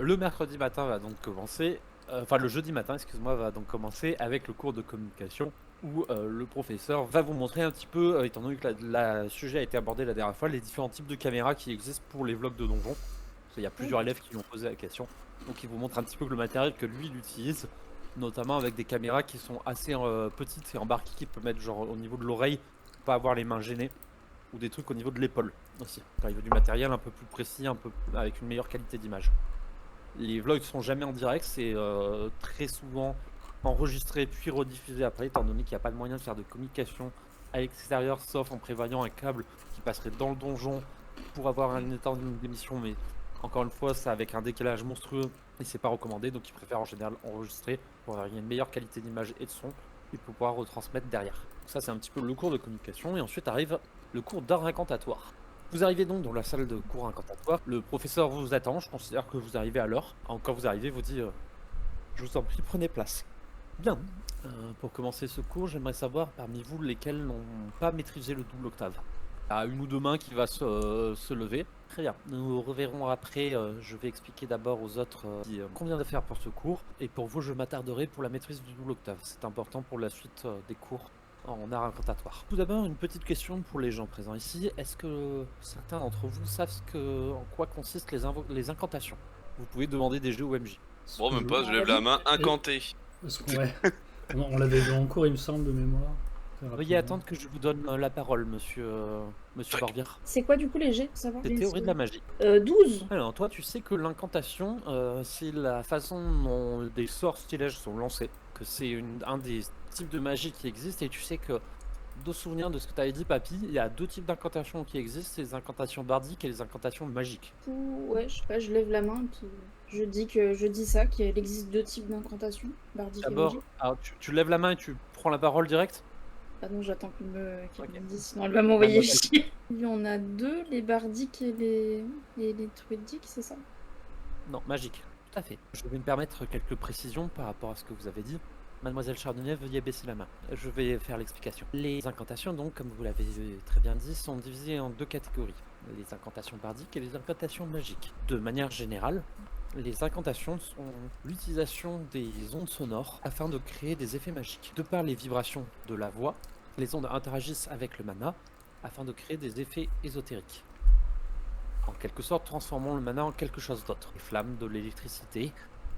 Le mercredi matin va donc commencer, enfin le jeudi matin, excuse-moi, va donc commencer avec le cours de communication où le professeur va vous montrer un petit peu, étant donné que le sujet a été abordé la dernière fois, les différents types de caméras qui existent pour les vlogs de donjons. Parce qu'il y a Oui, plusieurs élèves qui lui ont posé la question. Donc il vous montre un petit peu le matériel que lui il utilise, notamment avec des caméras qui sont assez petites et embarquées, qui peuvent mettre genre au niveau de l'oreille, pour pas avoir les mains gênées, ou des trucs au niveau de l'épaule aussi. Quand il veut du matériel un peu plus précis, un peu avec une meilleure qualité d'image. Les vlogs sont jamais en direct, c'est très souvent enregistré puis rediffusé après, étant donné qu'il n'y a pas de moyen de faire de communication à l'extérieur, sauf en prévoyant un câble qui passerait dans le donjon pour avoir un état d'émission. Mais encore une fois, c'est avec un décalage monstrueux et c'est pas recommandé, donc ils préfèrent en général enregistrer pour avoir une meilleure qualité d'image et de son et pour pouvoir retransmettre derrière. Ça, c'est un petit peu le cours de communication, et ensuite arrive le cours d'art incantatoire. Vous arrivez donc dans la salle de cours incantatoire. Le professeur vous attend. Je considère que vous arrivez à l'heure. Quand vous arrivez, il vous dit je vous en prie, prenez place. Bien. Pour commencer ce cours, j'aimerais savoir parmi vous lesquels n'ont pas maîtrisé le double octave. Il y a une ou deux mains qui va se lever. Très bien. Nous reverrons après. Je vais expliquer d'abord aux autres combien de faire pour ce cours. Et pour vous, je m'attarderai pour la maîtrise du double octave. C'est important pour la suite des cours en art incantatoire. Tout d'abord, une petite question pour les gens présents ici. Est-ce que certains d'entre vous savent en quoi consistent les incantations? Vous pouvez demander des jeux au MJ. Ce Bon, que même je- pas, je On lève l'a la vu. main, incanté. Ouais. On l'avait vu en cours, il me semble, de mémoire. Très Veuillez rapidement. attendre que je vous donne la parole, monsieur Barbier. C'est quoi du coup les jets pour savoir? C'est théorie de la magie. 12. Alors, toi, tu sais que l'incantation, c'est la façon dont des sorts stylèges sont lancés, que c'est un des types de magie qui existe, et tu sais que, de souvenir de ce que tu avais dit, Papy, il y a deux types d'incantations qui existent, c'est les incantations bardiques et les incantations magiques. Ouais, je sais pas, je lève la main puis je dis ça, qu'il existe deux types d'incantations, bardique et D'abord, magique. alors, tu lèves la main et tu prends la parole direct. Ah non, j'attends qu'il Ok. me dise, sinon elle va m'envoyer Mademoiselle. chier. Il y en a deux, les bardiques et les druidiques, c'est ça? Non, magique, tout à fait. Je vais me permettre quelques précisions par rapport à ce que vous avez dit. Mademoiselle Chardonnay, veuillez baisser la main. Je vais faire l'explication. Les incantations, donc, comme vous l'avez très bien dit, sont divisées en deux catégories. Les incantations bardiques et les incantations magiques. De manière générale, les incantations sont l'utilisation des ondes sonores afin de créer des effets magiques. De par les vibrations de la voix, les ondes interagissent avec le mana afin de créer des effets ésotériques. En quelque sorte, transformons le mana en quelque chose d'autre. Des flammes, de l'électricité,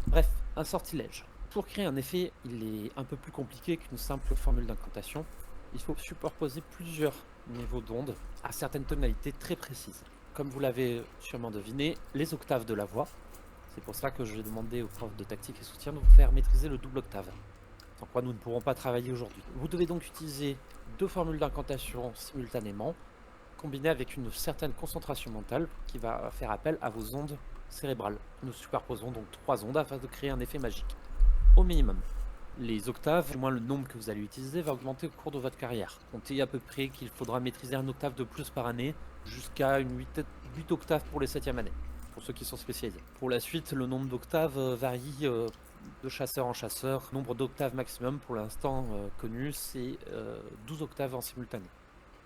bref, un sortilège. Pour créer un effet, il est un peu plus compliqué qu'une simple formule d'incantation. Il faut superposer plusieurs niveaux d'ondes à certaines tonalités très précises. Comme vous l'avez sûrement deviné, les octaves de la voix. C'est pour ça que je vais demander aux profs de tactique et soutien de vous faire maîtriser le double octave. Sans quoi nous ne pourrons pas travailler aujourd'hui. Vous devez donc utiliser deux formules d'incantation simultanément, combinées avec une certaine concentration mentale qui va faire appel à vos ondes cérébrales. Nous superposons donc trois ondes afin de créer un effet magique. Au minimum. Les octaves, du moins le nombre que vous allez utiliser, va augmenter au cours de votre carrière. Comptez à peu près qu'il faudra maîtriser un octave de plus par année, jusqu'à une 8 octaves pour les 7e années, pour ceux qui sont spécialisés. Pour la suite, le nombre d'octaves varie de chasseur en chasseur. Nombre d'octaves maximum pour l'instant connu, c'est 12 octaves en simultané.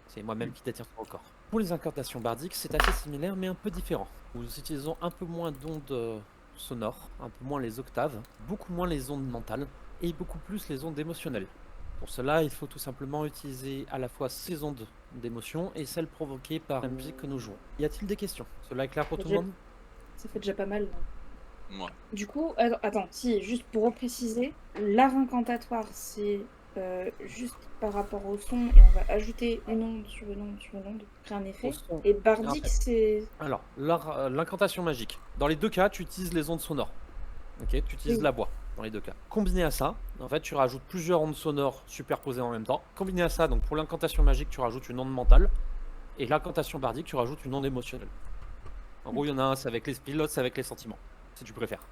C'est moi-même qui détient ce record. Pour les incantations bardiques, c'est assez similaire mais un peu différent. Nous utilisons un peu moins d'ondes sonores, un peu moins les octaves, beaucoup moins les ondes mentales et beaucoup plus les ondes émotionnelles. Pour cela, il faut tout simplement utiliser à la fois ces ondes d'émotion et celles provoquées par la musique que nous jouons. Y a-t-il des questions? Cela est clair pour tout le monde? Ça fait déjà pas mal. Moi. Du coup, attends, si, juste pour repréciser, l'art incantatoire, c'est juste par rapport au son et on va ajouter une onde sur une onde sur une onde pour créer un effet. Au son. Et bardique, c'est... Alors, l'incantation magique. Dans les deux cas, tu utilises les ondes sonores. Ok, tu utilises Oui. la voix dans les deux cas. Combiné à ça, en fait, tu rajoutes plusieurs ondes sonores superposées en même temps. Combiné à ça, donc pour l'incantation magique, tu rajoutes une onde mentale. Et l'incantation bardique, tu rajoutes une onde émotionnelle. En gros, il y en a un, c'est avec l'esprit, l'autre, c'est avec les sentiments, si tu préfères.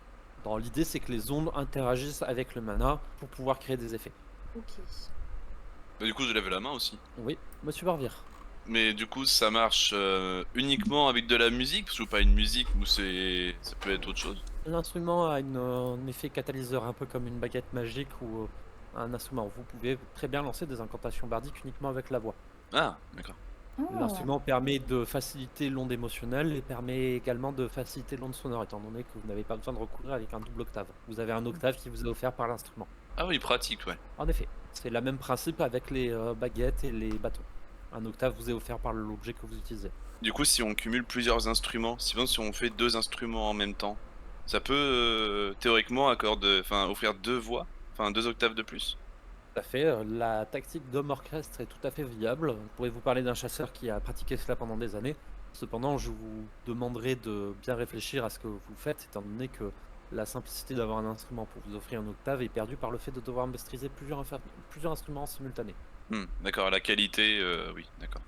Dans l'idée, c'est que les ondes interagissent avec le mana pour pouvoir créer des effets. Ok. Bah, du coup, je lève la main aussi. Oui, monsieur Barbier. Mais du coup, ça marche uniquement avec de la musique, parce que pas une musique, ou ça peut être autre chose. L'instrument a un effet catalyseur, un peu comme une baguette magique ou un instrument. Vous pouvez très bien lancer des incantations bardiques uniquement avec la voix. Ah, d'accord. Ah, L'instrument permet de faciliter l'onde émotionnelle et permet également de faciliter l'onde sonore, étant donné que vous n'avez pas besoin de recourir avec un double octave. Vous avez un octave qui vous est offert par l'instrument. Ah oui, pratique, ouais. En effet, c'est le même principe avec les baguettes et les bâtons. Un octave vous est offert par l'objet que vous utilisez. Du coup, si on cumule plusieurs instruments, si on fait 2 instruments en même temps, ça peut théoriquement offrir 2 voix, enfin 2 octaves de plus? Tout à fait, la tactique d'homme orchestre est tout à fait viable. Je pourrais vous parler d'un chasseur qui a pratiqué cela pendant des années. Cependant, je vous demanderai de bien réfléchir à ce que vous faites, étant donné que la simplicité d'avoir un instrument pour vous offrir une octave est perdue par le fait de devoir maîtriser plusieurs instruments en simultané. D'accord, la qualité, oui, d'accord.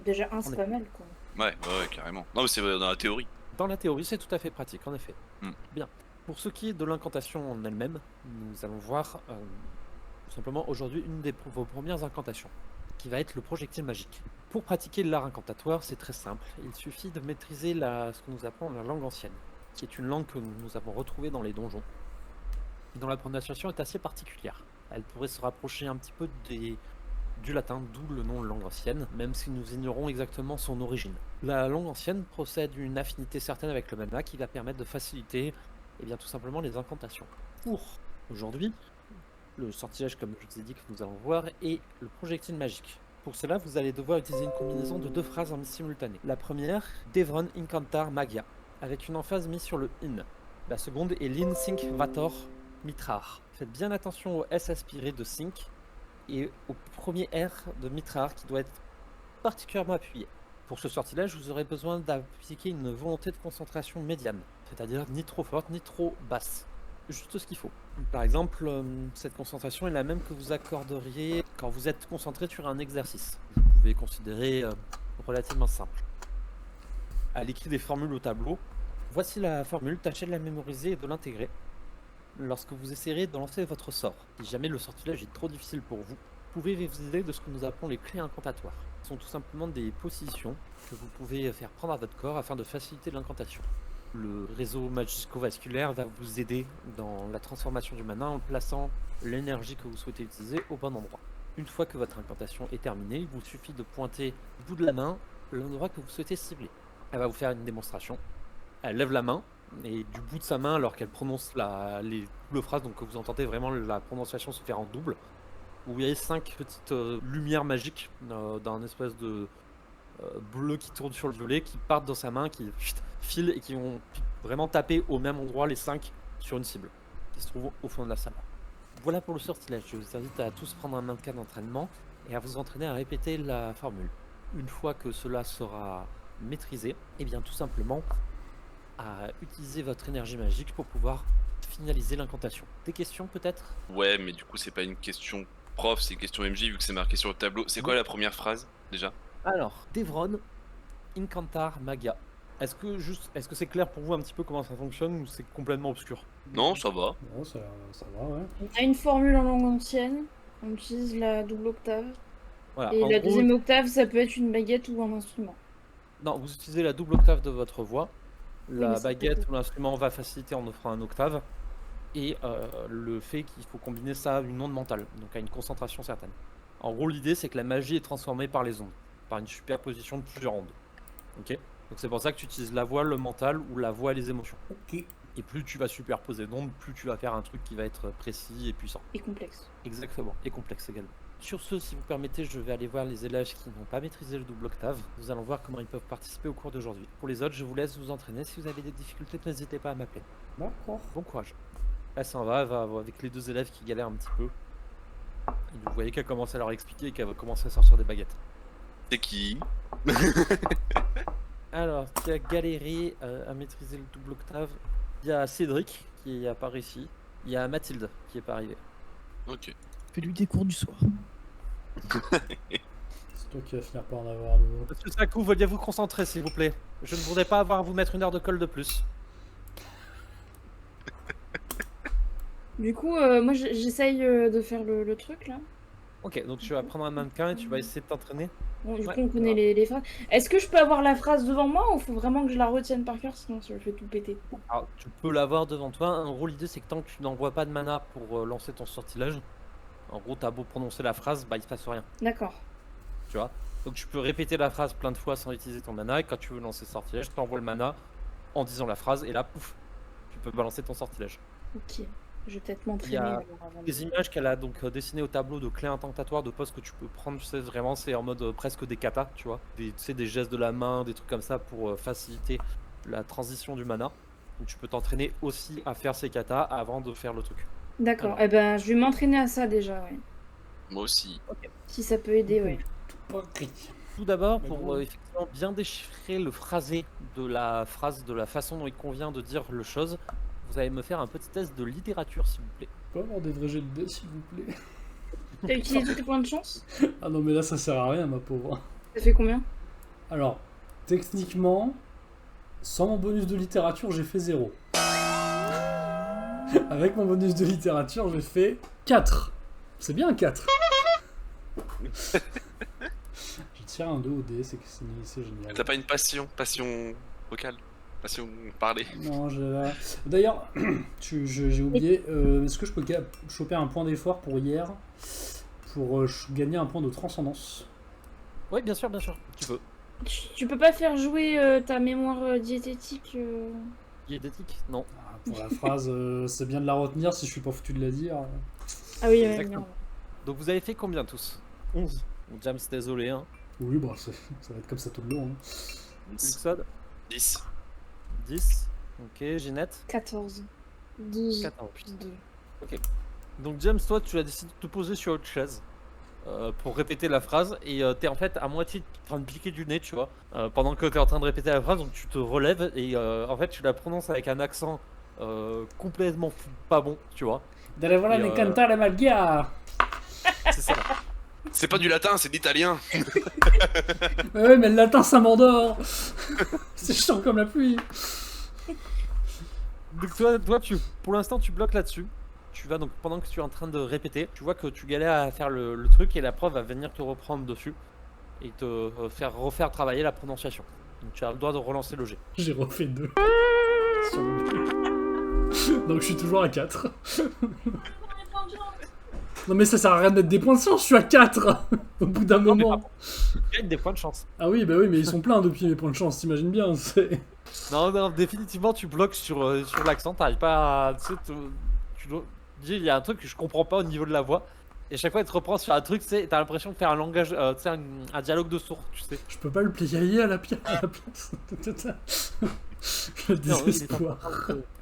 déjà un, On c'est est- pas mal, quoi. Ouais, carrément. Non, mais c'est dans la théorie. Dans la théorie, c'est tout à fait pratique, en effet. Hmm. Bien. Pour ce qui est de l'incantation en elle-même, nous allons voir tout simplement aujourd'hui une de vos premières incantations, qui va être le projectile magique. Pour pratiquer l'art incantatoire, c'est très simple. Il suffit de maîtriser ce que nous appelons la langue ancienne, qui est une langue que nous avons retrouvée dans les donjons, et dont la prononciation est assez particulière. Elle pourrait se rapprocher un petit peu du latin, d'où le nom langue ancienne, même si nous ignorons exactement son origine. La langue ancienne procède d'une affinité certaine avec le mana qui va permettre de faciliter tout simplement les incantations. Pour aujourd'hui, le sortilège, comme je vous ai dit, que nous allons voir, est le projectile magique. Pour cela, vous allez devoir utiliser une combinaison de 2 phrases en simultané. La première, Devron Incantar Magia, avec une emphase mise sur le in. La seconde est Lin Sync Vator Mitrar. Faites bien attention au S aspiré de Sync et au premier R de Mitrar qui doit être particulièrement appuyé. Pour ce sortilège, vous aurez besoin d'appliquer une volonté de concentration médiane, c'est-à-dire ni trop forte ni trop basse. Juste ce qu'il faut. Par exemple, cette concentration est la même que vous accorderiez quand vous êtes concentré sur un exercice. Vous pouvez considérer relativement simple. À l'écrit des formules au tableau, voici la formule, tâchez de la mémoriser et de l'intégrer lorsque vous essayerez de lancer votre sort. Si jamais le sortilège est trop difficile pour vous, vous pouvez vous aider de ce que nous appelons les clés incantatoires. Ce sont tout simplement des positions que vous pouvez faire prendre à votre corps afin de faciliter l'incantation. Le réseau magico-vasculaire va vous aider dans la transformation du mana en plaçant l'énergie que vous souhaitez utiliser au bon endroit. Une fois que votre incantation est terminée, il vous suffit de pointer du bout de la main l'endroit que vous souhaitez cibler. Elle va vous faire une démonstration. Elle lève la main et du bout de sa main, alors qu'elle prononce les doubles phrases, donc que vous entendez vraiment la prononciation se faire en double, vous voyez 5 petites lumières magiques d'un espèce de bleu qui tourne sur le violet, qui partent dans sa main, qui filent et qui vont vraiment taper au même endroit les 5 sur une cible qui se trouve au fond de la salle. Voilà pour le sortilège. Je vous invite à tous prendre un mannequin d'entraînement et à vous entraîner à répéter la formule. Une fois que cela sera maîtrisé, et bien tout simplement à utiliser votre énergie magique pour pouvoir finaliser l'incantation. Des questions peut-être? Ouais, mais du coup, c'est pas une question prof, c'est une question MJ vu que c'est marqué sur le tableau. C'est quoi la première phrase déjà? Alors, Devron, Incantar, Magia. Est-ce que c'est clair pour vous un petit peu comment ça fonctionne ou c'est complètement obscur? Non, ça va. Bon, ça va, ouais. On a une formule en langue ancienne, on utilise la double octave. Voilà, Et en la gros, deuxième octave, ça peut être une baguette ou un instrument. non, vous utilisez la double octave de votre voix. Oui, La mais c'est baguette pas ou l'instrument va faciliter en offrant un octave. Et le fait qu'il faut combiner ça à une onde mentale, donc à une concentration certaine. En gros, l'idée c'est que la magie est transformée par les ondes, par une superposition de plusieurs ondes. Ok? Donc c'est pour ça que tu utilises la voix, le mental ou la voix et les émotions. Ok. Et plus tu vas superposer d'ondes, plus tu vas faire un truc qui va être précis et puissant. Et complexe. Exactement, et complexe également. Sur ce, si vous permettez, je vais aller voir les élèves qui n'ont pas maîtrisé le double octave. Nous allons voir comment ils peuvent participer au cours d'aujourd'hui. Pour les autres, je vous laisse vous entraîner. Si vous avez des difficultés, n'hésitez pas à m'appeler. D'accord. Bon courage. Elle s'en va, elle va avec les 2 élèves qui galèrent un petit peu. Et vous voyez qu'elle commence à leur expliquer qu'elle va commencer à sortir des baguettes. C'est qui? Alors, qui a galéré à maîtriser le double octave? Il y a Cédric qui apparaît ici. Il y a Mathilde qui est pas arrivée. Ok. Fais-lui des cours du soir. C'est toi qui vas finir par en avoir à nouveau. Monsieur Sakou, veuillez vous concentrer s'il vous plaît. Je ne voudrais pas avoir à vous mettre 1 heure de colle de plus. Du coup, moi j'essaye de faire le truc là. Ok, donc tu vas prendre un mannequin et tu vas essayer de t'entraîner. Bon, du Ouais, coup, on connaît les phrases. Est-ce que je peux avoir la phrase devant moi ou faut vraiment que je la retienne par cœur sinon ça me fait tout péter? Alors, tu peux l'avoir devant toi. En gros, l'idée c'est que tant que tu n'envoies pas de mana pour lancer ton sortilège, en gros, t'as beau prononcer la phrase, bah il se passe rien. D'accord. Tu vois? Donc tu peux répéter la phrase plein de fois sans utiliser ton mana, et quand tu veux lancer sortilège, tu envoies le mana en disant la phrase, et là, pouf, tu peux balancer ton sortilège. Ok. Je vais peut-être Il y m'entraîner a alors avant de- des images qu'elle a donc dessinées au tableau de clés incantatoires, de postes que tu peux prendre, tu sais, vraiment, c'est en mode presque des katas, tu vois. Tu sais, des gestes de la main, des trucs comme ça pour faciliter la transition du mana. Donc tu peux t'entraîner aussi à faire ces katas avant de faire le truc. D'accord. Alors. Eh ben, je vais m'entraîner à ça déjà, ouais. Moi aussi. Si ça peut aider, ouais. Pas gris. Tout d'abord, Mais pour bon. effectivement bien déchiffrer le phrasé de la phrase, de la façon dont il convient de dire le chose, vous allez me faire un petit test de littérature, s'il vous plaît. Pas avoir des vrais jets de dés, s'il vous plaît. T'as utilisé tous tes points de chance? Ah non, mais là, ça sert à rien, ma pauvre. Ça fait combien? Alors, techniquement, sans mon bonus de littérature, j'ai fait 0. Avec mon bonus de littérature, j'ai fait 4. C'est bien 4. Je tire un 2 au dé, c'est génial. T'as pas une passion vocale, passion parlée. Non, d'ailleurs, j'ai oublié, est-ce que je peux choper un point d'effort pour hier pour gagner un point de transcendance? Oui, bien sûr, tu peux. Tu peux pas faire jouer ta mémoire diététique Diététique? Non. Ah, pour la phrase, c'est bien de la retenir si je suis pas foutu de la dire. Ah oui, Exactement. merde. Donc vous avez fait combien tous? 11. James, désolé, hein. Oui, bah, ça va être comme ça tout le long. Hein. Luxod? 10. 10. Ok, Ginette? 14. 12. 14. Plus 2. Donc James, toi, tu as décidé de te poser sur autre chaise pour répéter la phrase, et t'es en fait à moitié en train de piquer du nez, tu vois, pendant que t'es en train de répéter la phrase, donc tu te relèves et en fait tu la prononces avec un accent complètement pas bon, tu vois. Delle Et, di cantare Magyar. C'est ça. C'est pas du latin, c'est de l'italien. Ouais, mais le latin ça m'endort. C'est chiant comme la pluie. Donc toi pour l'instant tu bloques là-dessus. Tu vas donc, pendant que tu es en train de répéter, tu vois que tu galères à faire le truc et la prof va venir te reprendre dessus et te faire refaire travailler la prononciation. Donc tu as le droit de relancer le jet. J'ai refait 2. Donc je suis toujours à 4. Non mais ça sert à rien de mettre des points de chance, je suis à 4 au bout d'un Non, mais moment. par contre, tu gagnes des points de chance. Ah oui, bah oui, mais ils sont pleins depuis mes points de chance, t'imagines bien. Non, définitivement tu bloques sur l'accent, t'arrives pas à... Tu dis, il y a un truc que je comprends pas au niveau de la voix. Et chaque fois, elle te reprend sur un truc, tu sais, t'as l'impression de faire un langage, tu sais, un dialogue de sourd, tu sais. Je peux pas le plier à la place. Le Non, oui, désespoir.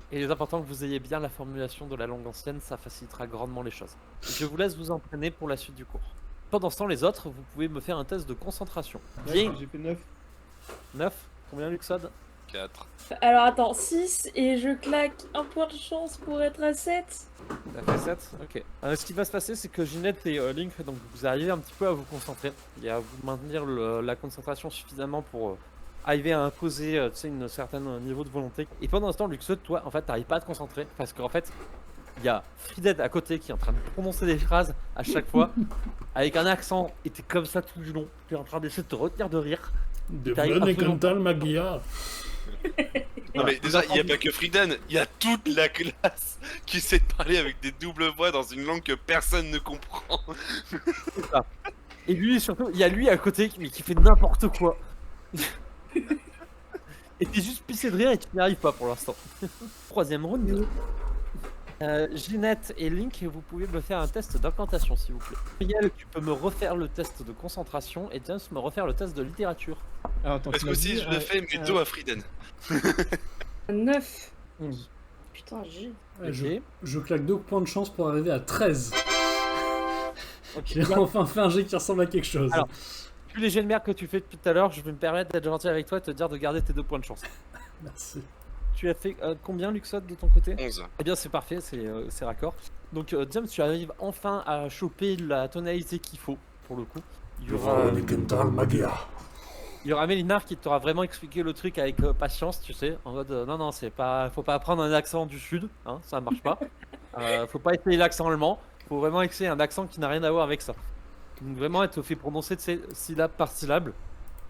il est important que vous ayez bien la formulation de la langue ancienne, ça facilitera grandement les choses. Je vous laisse vous entraîner pour la suite du cours. Pendant ce temps, les autres, vous pouvez me faire un test de concentration. Bien. J'ai fait 9. 9. Combien, Luxod? 4. Alors attends, 6 et je claque un point de chance pour être à 7. T'as fait 7. Ok. Ce qui va se passer, c'est que Ginette et Link, donc vous arrivez un petit peu à vous concentrer et à vous maintenir la concentration suffisamment pour arriver à imposer tu sais, un certain niveau de volonté. Et pendant ce temps, Luxod, toi, en fait, t'arrives pas à te concentrer parce qu'en fait, il y a Frieded à côté qui est en train de prononcer des phrases à chaque fois avec un accent et t'es comme ça tout du long. T'es en train d'essayer de te retenir de rire. De T'arrives Vlad et absolument Cantal Magyar. Non mais déjà, il n'y a pas que Frieden, il y a toute la classe qui sait de parler avec des doubles voix dans une langue que personne ne comprend. C'est ça. Et lui, surtout, il y a lui à côté qui fait n'importe quoi. Et t'es juste pissé de rire et tu n'y arrives pas pour l'instant. Troisième round. Ginette et Link, vous pouvez me faire un test d'incantation s'il vous plaît. Miguel, tu peux me refaire le test de concentration et James me refaire le test de littérature. Alors attends, Parce tu que m'as si dit, je le fais, mais dos à Frieden. 9. 11. Putain, j'ai. Ouais, Ok. je claque 2 points de chance pour arriver à 13. Ok. J'ai enfin fait un jet qui ressemble à quelque chose. Alors. Vu les jets de merde que tu fais depuis tout à l'heure, je vais me permettre d'être gentil avec toi et te dire de garder tes 2 points de chance. Merci. Tu as fait combien, Luxod, de ton côté? 11. Eh bien, c'est parfait, c'est raccord. Donc, James, tu arrives enfin à choper la tonalité qu'il faut, pour le coup. Il y aura Mélinard qui t'aura vraiment expliqué le truc avec patience, tu sais, en mode non, c'est pas, faut pas apprendre un accent du sud, hein, ça marche pas. Faut pas essayer l'accent allemand, faut vraiment essayer un accent qui n'a rien à voir avec ça. Donc, vraiment, elle te fait prononcer syllabe par syllabe,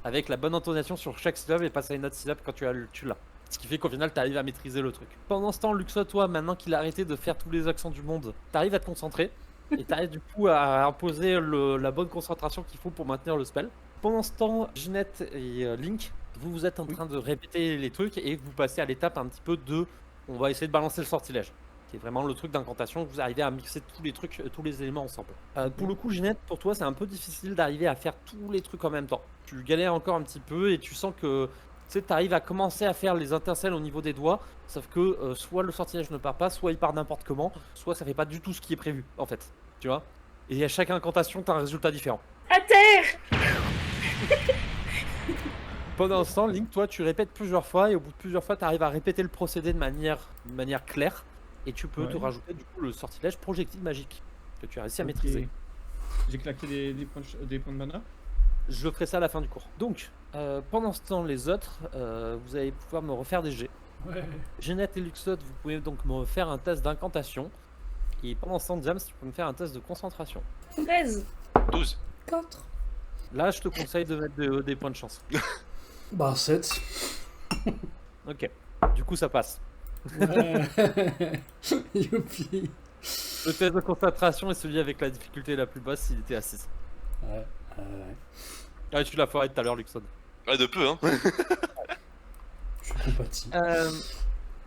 avec la bonne intonation sur chaque syllabe et passer à une autre syllabe quand tu l'as. Ce qui fait qu'au final, tu arrives à maîtriser le truc. Pendant ce temps, Luxo, toi, maintenant qu'il a arrêté de faire tous les accents du monde, tu arrives à te concentrer. Et t'arrives du coup à imposer la bonne concentration qu'il faut pour maintenir le spell. Pendant ce temps, Ginette et Link, vous êtes en train de répéter les trucs et vous passez à l'étape un petit peu de on va essayer de balancer le sortilège. Qui est vraiment le truc d'incantation, vous arrivez à mixer tous les trucs, tous les éléments ensemble. Pour le coup, Ginette, pour toi, c'est un peu difficile d'arriver à faire tous les trucs en même temps. Tu galères encore un petit peu et tu sens que tu arrives à commencer à faire les étincelles au niveau des doigts, sauf que soit le sortilège ne part pas, soit il part n'importe comment, soit ça fait pas du tout ce qui est prévu, en fait. Tu vois? Et à chaque incantation, t'as un résultat différent. À terre! Pendant ce temps, Link, toi, tu répètes plusieurs fois, et au bout de plusieurs fois, tu arrives à répéter le procédé de manière claire, et tu peux te Ouais. rajouter du coup le sortilège projectile magique que tu as réussi à Ok. maîtriser. J'ai claqué des points de mana. Je ferai ça à la fin du cours. Donc, pendant ce temps, les autres, vous allez pouvoir me refaire des jets. Ouais. Ginette et Luxot, vous pouvez donc me faire un test d'incantation. Et pendant ce temps, Diams, tu peux me faire un test de concentration. 13. 12. 4. Là, je te conseille de mettre des points de chance. Bah 7. Ok. Du coup, ça passe. Ouais. Youpi. Le test de concentration est celui avec la difficulté la plus basse, il était à 6. Ouais. Ah, tu l'as foiré tout à l'heure, Luxon. Ouais, de peu, hein. Je suis compatis.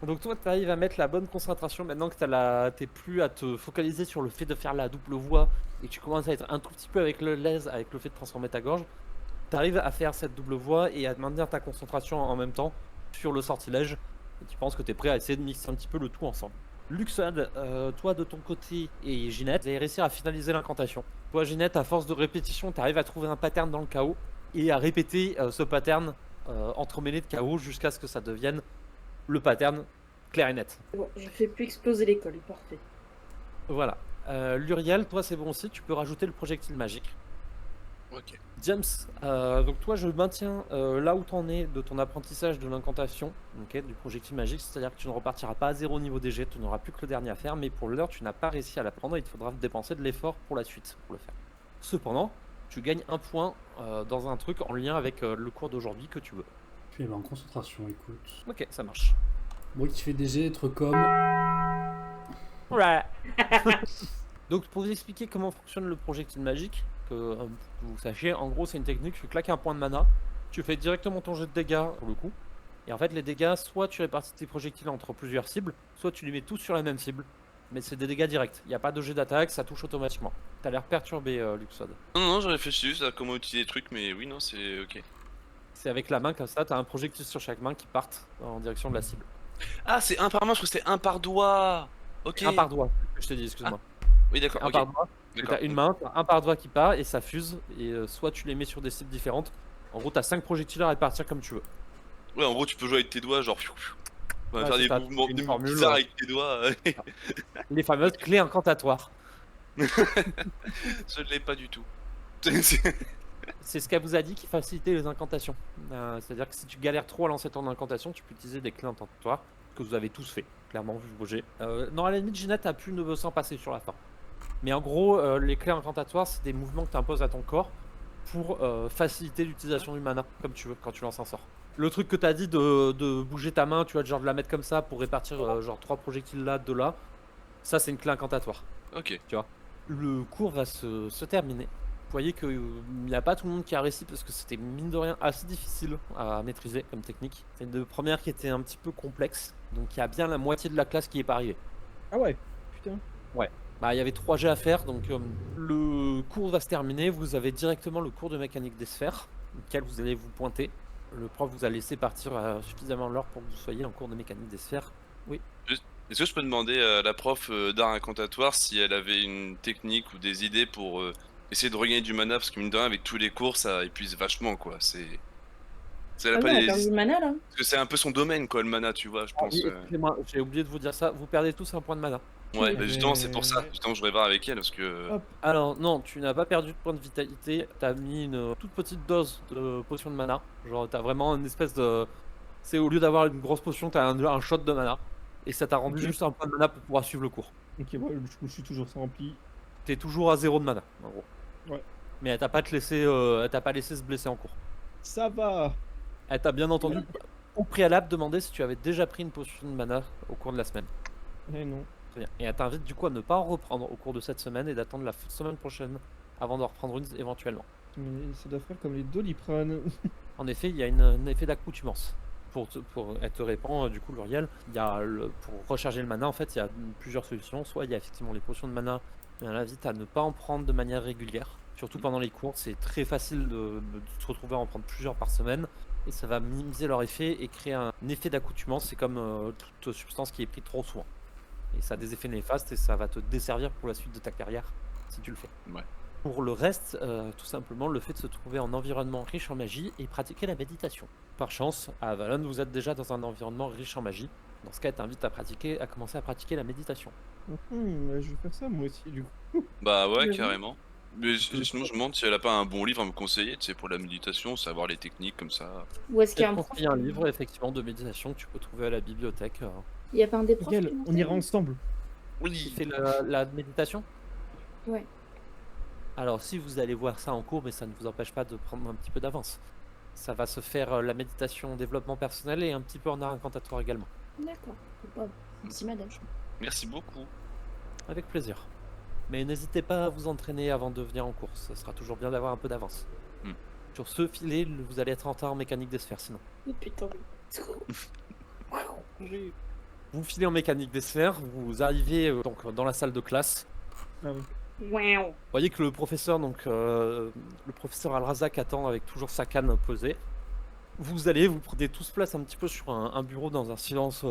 Donc toi, tu arrives à mettre la bonne concentration maintenant que t'es plus à te focaliser sur le fait de faire la double voix et que tu commences à être un tout petit peu avec le l'aise, avec le fait de transformer ta gorge. Tu arrives à faire cette double voix et à maintenir ta concentration en même temps sur le sortilège. Et tu penses que tu es prêt à essayer de mixer un petit peu le tout ensemble. Luxon, toi de ton côté et Ginette, vous allez réussir à finaliser l'incantation. Toi, Ginette, à force de répétition, tu arrives à trouver un pattern dans le chaos et à répéter ce pattern entremêlé de chaos jusqu'à ce que ça devienne le pattern clair et net. Bon, je fais plus exploser l'école, parfait. Voilà. Luriel, toi c'est bon aussi, tu peux rajouter le projectile magique. Ok. James, donc toi je maintiens là où tu en es de ton apprentissage de l'incantation, ok, du projectile magique, c'est-à-dire que tu ne repartiras pas à 0 au niveau des jets, tu n'auras plus que le dernier à faire, mais pour l'heure tu n'as pas réussi à l'apprendre et il te faudra dépenser de l'effort pour la suite pour le faire. Cependant, tu gagnes un point dans un truc en lien avec le cours d'aujourd'hui que tu veux. Puis en concentration, écoute. Ok, ça marche. Moi qui fais des jets, être comme. Ouais. Donc pour vous expliquer comment fonctionne le projectile magique, que vous sachiez, en gros c'est une technique, tu claques un point de mana, tu fais directement ton jet de dégâts pour le coup, et en fait les dégâts, soit tu répartis tes projectiles entre plusieurs cibles, soit tu les mets tous sur la même cible, mais c'est des dégâts directs, il n'y a pas de jet d'attaque, ça touche automatiquement. T'as l'air perturbé Luxod. Non, je réfléchis juste à comment utiliser les trucs, mais oui, non, c'est ok. C'est avec la main comme ça, t'as un projectile sur chaque main qui partent en direction de la cible. Ah, c'est un par main, je crois que c'était un par doigt. Ok. Un par doigt, je t'ai dit, excuse-moi. Oui, d'accord. Un Ok. par doigt. D'accord. T'as une main, t'as un par doigt qui part et ça fuse, et soit tu les mets sur des cibles différentes. En gros, t'as 5 projectiles à répartir comme tu veux. Ouais, en gros, tu peux jouer avec tes doigts, genre. On va Ouais, faire c'est des ça, mouvements une des formule, bizarres ouais. avec tes doigts. Les fameuses clés incantatoires. Je l'ai pas du tout. C'est ce qu'elle vous a dit qui facilitait les incantations. C'est-à-dire que si tu galères trop à lancer ton incantation, tu peux utiliser des clés incantatoires, que vous avez tous fait, clairement, vu vos jets. Non, à la limite, Ginette a pu ne s'en passer sur la fin. Mais en gros, les clés incantatoires, c'est des mouvements que tu imposes à ton corps pour faciliter l'utilisation du mana, comme tu veux, quand tu lances un sort. Le truc que tu as dit de bouger ta main, tu vois, genre de la mettre comme ça pour répartir genre 3 projectiles là, 2 là, ça c'est une clé incantatoire. Ok. Le cours va se terminer. Vous voyez qu'il n'y a pas tout le monde qui a réussi parce que c'était mine de rien assez difficile à maîtriser comme technique. C'est une première qui était un petit peu complexe, donc il y a bien la moitié de la classe qui est pas arrivée. Ah ouais, putain. Bah, il y avait 3 jets à faire, donc le cours va se terminer. Vous avez directement le cours de mécanique des sphères, auquel vous allez vous pointer. Le prof vous a laissé partir suffisamment l'heure pour que vous soyez en cours de mécanique des sphères. Est-ce que je peux demander à la prof d'art incantatoire si elle avait une technique ou des idées pour essayer de regagner du mana? Parce que mine de rien, avec tous les cours, ça épuise vachement, quoi. Elle a Ah pas oui, on a des- perdu du mana là. Parce que c'est un peu son domaine, quoi, le mana, tu vois, je pense. Oui, excusez-moi, j'ai oublié de vous dire ça. Vous perdez tous un point de mana. Ouais, Oui. bah justement, c'est pour ça. Justement, je voudrais voir avec elle, parce que... Hop. Alors non, tu n'as pas perdu de point de vitalité, t'as mis une toute petite dose de potion de mana. Genre t'as vraiment une espèce de... C'est au lieu d'avoir une grosse potion, t'as un shot de mana. Et ça t'a rendu Ok. juste un point de mana pour pouvoir suivre le cours. Ok, ouais, du coup, je suis toujours rempli. T'es toujours à 0 de mana, en gros. Ouais. Mais elle t'a pas laissé se blesser en cours. Ça va. Elle t'a bien entendu au préalable demander si tu avais déjà pris une potion de mana au cours de la semaine. Eh non. Très bien. Et elle t'invite du coup à ne pas en reprendre au cours de cette semaine et d'attendre la semaine prochaine avant d'en reprendre une éventuellement. Mais ça doit faire comme les Doliprane. En effet, il y a un effet d'accoutumance. Elle te répond, du coup, Luriel, pour recharger le mana, en fait, il y a plusieurs solutions. Soit il y a effectivement les potions de mana, mais elle invite à ne pas en prendre de manière régulière. Surtout pendant les cours, c'est très facile de se retrouver à en prendre plusieurs par semaine. Et ça va minimiser leur effet et créer un effet d'accoutumance. C'est comme toute substance qui est prise trop souvent. Et ça a des effets néfastes et ça va te desservir pour la suite de ta carrière si tu le fais. Ouais. Pour le reste, tout simplement le fait de se trouver en environnement riche en magie et pratiquer la méditation. Par chance, à Avalon, vous êtes déjà dans un environnement riche en magie. Dans ce cas, elle t'invite à commencer à pratiquer la méditation. Je vais faire ça moi aussi du coup. Bah ouais, J'avoue. carrément. Mais sinon, je me demande si elle a pas un bon livre à me conseiller, tu sais, pour la méditation, savoir les techniques comme ça. Ou est-ce qu'il y a Elle un te prof conseille un livre effectivement de méditation que tu peux trouver à la bibliothèque. Il n'y a pas un des profs Nickel, qui on ira ensemble. Qui Oui. fait la méditation. Ouais. Alors si vous allez voir ça en cours, mais ça ne vous empêche pas de prendre un petit peu d'avance. Ça va se faire la méditation en développement personnel et un petit peu en art incantatoire également. D'accord. Bon, merci madame. Merci beaucoup. Avec plaisir. Mais n'hésitez pas à vous entraîner avant de venir en course, ça sera toujours bien d'avoir un peu d'avance. Hmm. Sur ce filet, vous allez être en retard en mécanique des sphères sinon. Oh putain. Vous filez en mécanique des sphères, vous arrivez donc dans la salle de classe. Ah oui. Wow. Vous voyez que le professeur Alrazak attend avec toujours sa canne posée. Vous prenez tous place un petit peu sur un bureau dans un silence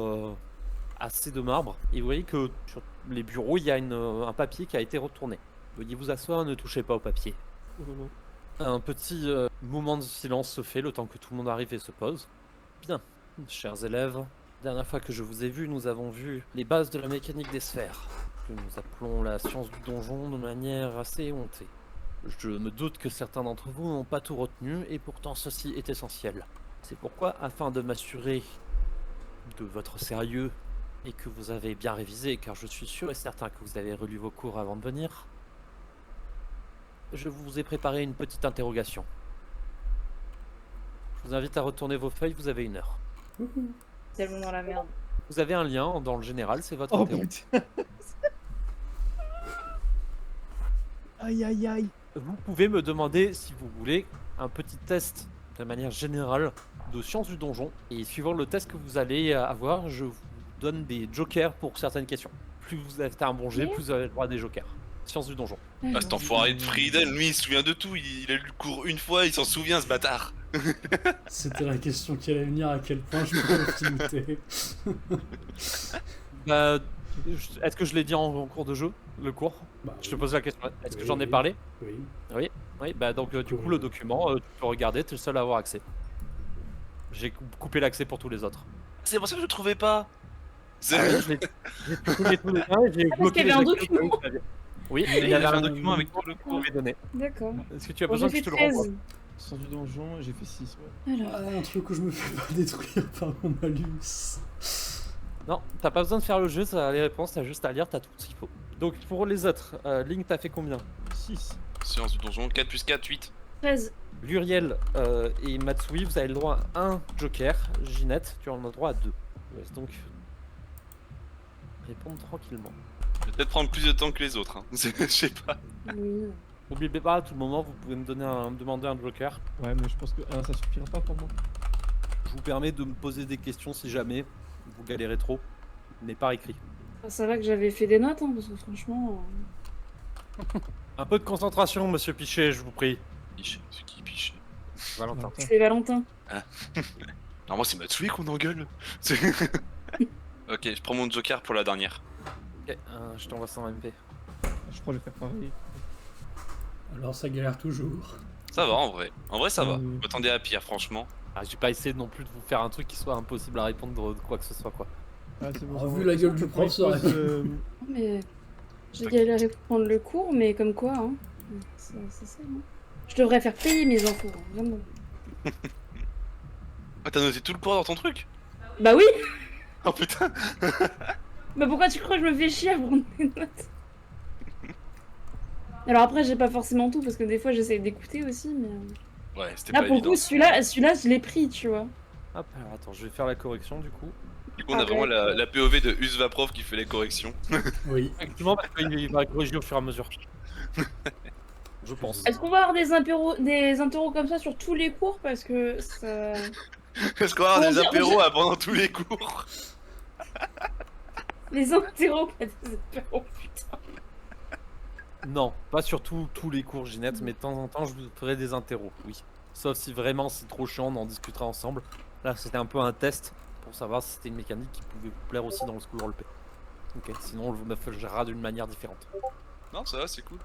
assez de marbre. Et vous voyez que sur les bureaux, il y a un papier qui a été retourné. Veuillez vous asseoir, ne touchez pas au papier. Oh là là. Un petit moment de silence se fait le temps que tout le monde arrive et se pose. Bien, chers élèves, la dernière fois que je vous ai vu, nous avons vu les bases de la mécanique des sphères, que nous appelons la science du donjon de manière assez hontée. Je me doute que certains d'entre vous n'ont pas tout retenu, et pourtant ceci est essentiel. C'est pourquoi, afin de m'assurer de votre sérieux, et que vous avez bien révisé, car je suis sûr et certain que vous avez relu vos cours avant de venir, je vous ai préparé une petite interrogation. Je vous invite à retourner vos feuilles, vous avez 1 heure. Tellement dans la merde. Vous avez un lien dans le général, c'est votre Oh interro. putain. Aïe aïe aïe. Vous pouvez me demander, si vous voulez, un petit test de manière générale de science du donjon. Et suivant le test que vous allez avoir, je vous donne des jokers pour certaines questions. Plus vous êtes un bon jet, plus vous avez le droit à des jokers. Science du donjon. Ah, cet enfoiré de Frieden, lui, il se souvient de tout. Il a lu le cours une fois, il s'en souvient, ce bâtard. C'était la question qui allait venir, à quel point je peux optimiser. Est-ce que je l'ai dit en cours de jeu, le cours? Bah, Je te pose la question. Est-ce que Oui, j'en ai oui. parlé? Oui. Oui, bah donc du coup le document, tu peux regarder, tu es le seul à avoir accès. J'ai coupé l'accès pour tous les autres. C'est pour ça que je le trouvais pas. Ah oui, j'ai supprimé tous les liens et j'ai parce bloqué qu'il y avait les un accès que vous aviez. Oui, Il y avait un document avec tout le que vous m'avez donné. D'accord. Est-ce que tu as Bon, besoin j'ai que je fait te le renvoie? 13. Sens du donjon, j'ai fait 6. Ouais. Alors, Ah, un truc où je me fais pas détruire par mon malus. Non, t'as pas besoin de faire le jeu, ça a les réponses, t'as juste à lire, t'as tout ce qu'il faut. Donc pour les autres, Link, t'as fait combien? 6. Science du donjon, 4 plus 4, 8. 13. Luriel et Matsui, vous avez le droit à 1 joker. Ginette, tu en as le droit à 2. Laisse donc répondre tranquillement. Je vais peut-être prendre plus de temps que les autres. Hein. Je sais pas. Oui. N'oubliez pas, à tout moment, vous pouvez me demander un joker. Ouais, mais je pense que ça suffira pas pour moi. Je vous permets de me poser des questions si jamais vous galérez trop, mais par écrit. Ah, ça va que j'avais fait des notes, hein, parce que franchement. Un peu de concentration, monsieur Pichet, je vous prie. Piché, c'est qui Piché? Valentin. C'est Valentin. Normalement, c'est Matsui qu'on engueule. Ok, je prends mon joker pour la dernière. Ok, je t'envoie ça en MP. Je crois que je vais faire pareil. Alors ça galère toujours. Ça va en vrai. En vrai, ça va. Oui. Je m'attendais à pire, franchement. Ah, j'ai pas essayé non plus de vous faire un truc qui soit impossible à répondre de quoi que ce soit, quoi. Ah, c'est bon, Oh, ça vu va. la gueule du Je prof, ça aurait propose, Non, mais. J'ai galéré pour prendre le cours, mais comme quoi, hein. C'est ça, hein. Je devrais faire payer mes enfants, hein, vraiment. Ah, t'as noté tout le cours dans ton truc? Bah oui. Oh putain. Bah pourquoi tu crois que je me fais chier à prendre des notes? Alors après, j'ai pas forcément tout, parce que des fois, j'essaie d'écouter aussi, mais. Ouais, c'était Là, pas pour le évident. coup, celui-là, je l'ai pris, tu vois. Hop, alors attends, je vais faire la correction du coup. Du coup, on a vraiment la POV de Usvaprof qui fait les corrections. Oui. Effectivement, parce qu'il va corriger au fur et à mesure. Je pense. Est-ce qu'on va avoir des interros comme ça sur tous les cours parce que ça... Est-ce qu'on va avoir des On- apéros pendant tous les cours? Les interros, pas des apéros, putain. Non, pas sur tous les cours Ginette, mais de temps en temps je vous ferai des interros, oui. Sauf si vraiment c'est trop chiant, on en discutera ensemble. Là c'était un peu un test pour savoir si c'était une mécanique qui pouvait vous plaire aussi dans le school roleplay. Ok, sinon on le gérera d'une manière différente. Non, ça va, c'est cool.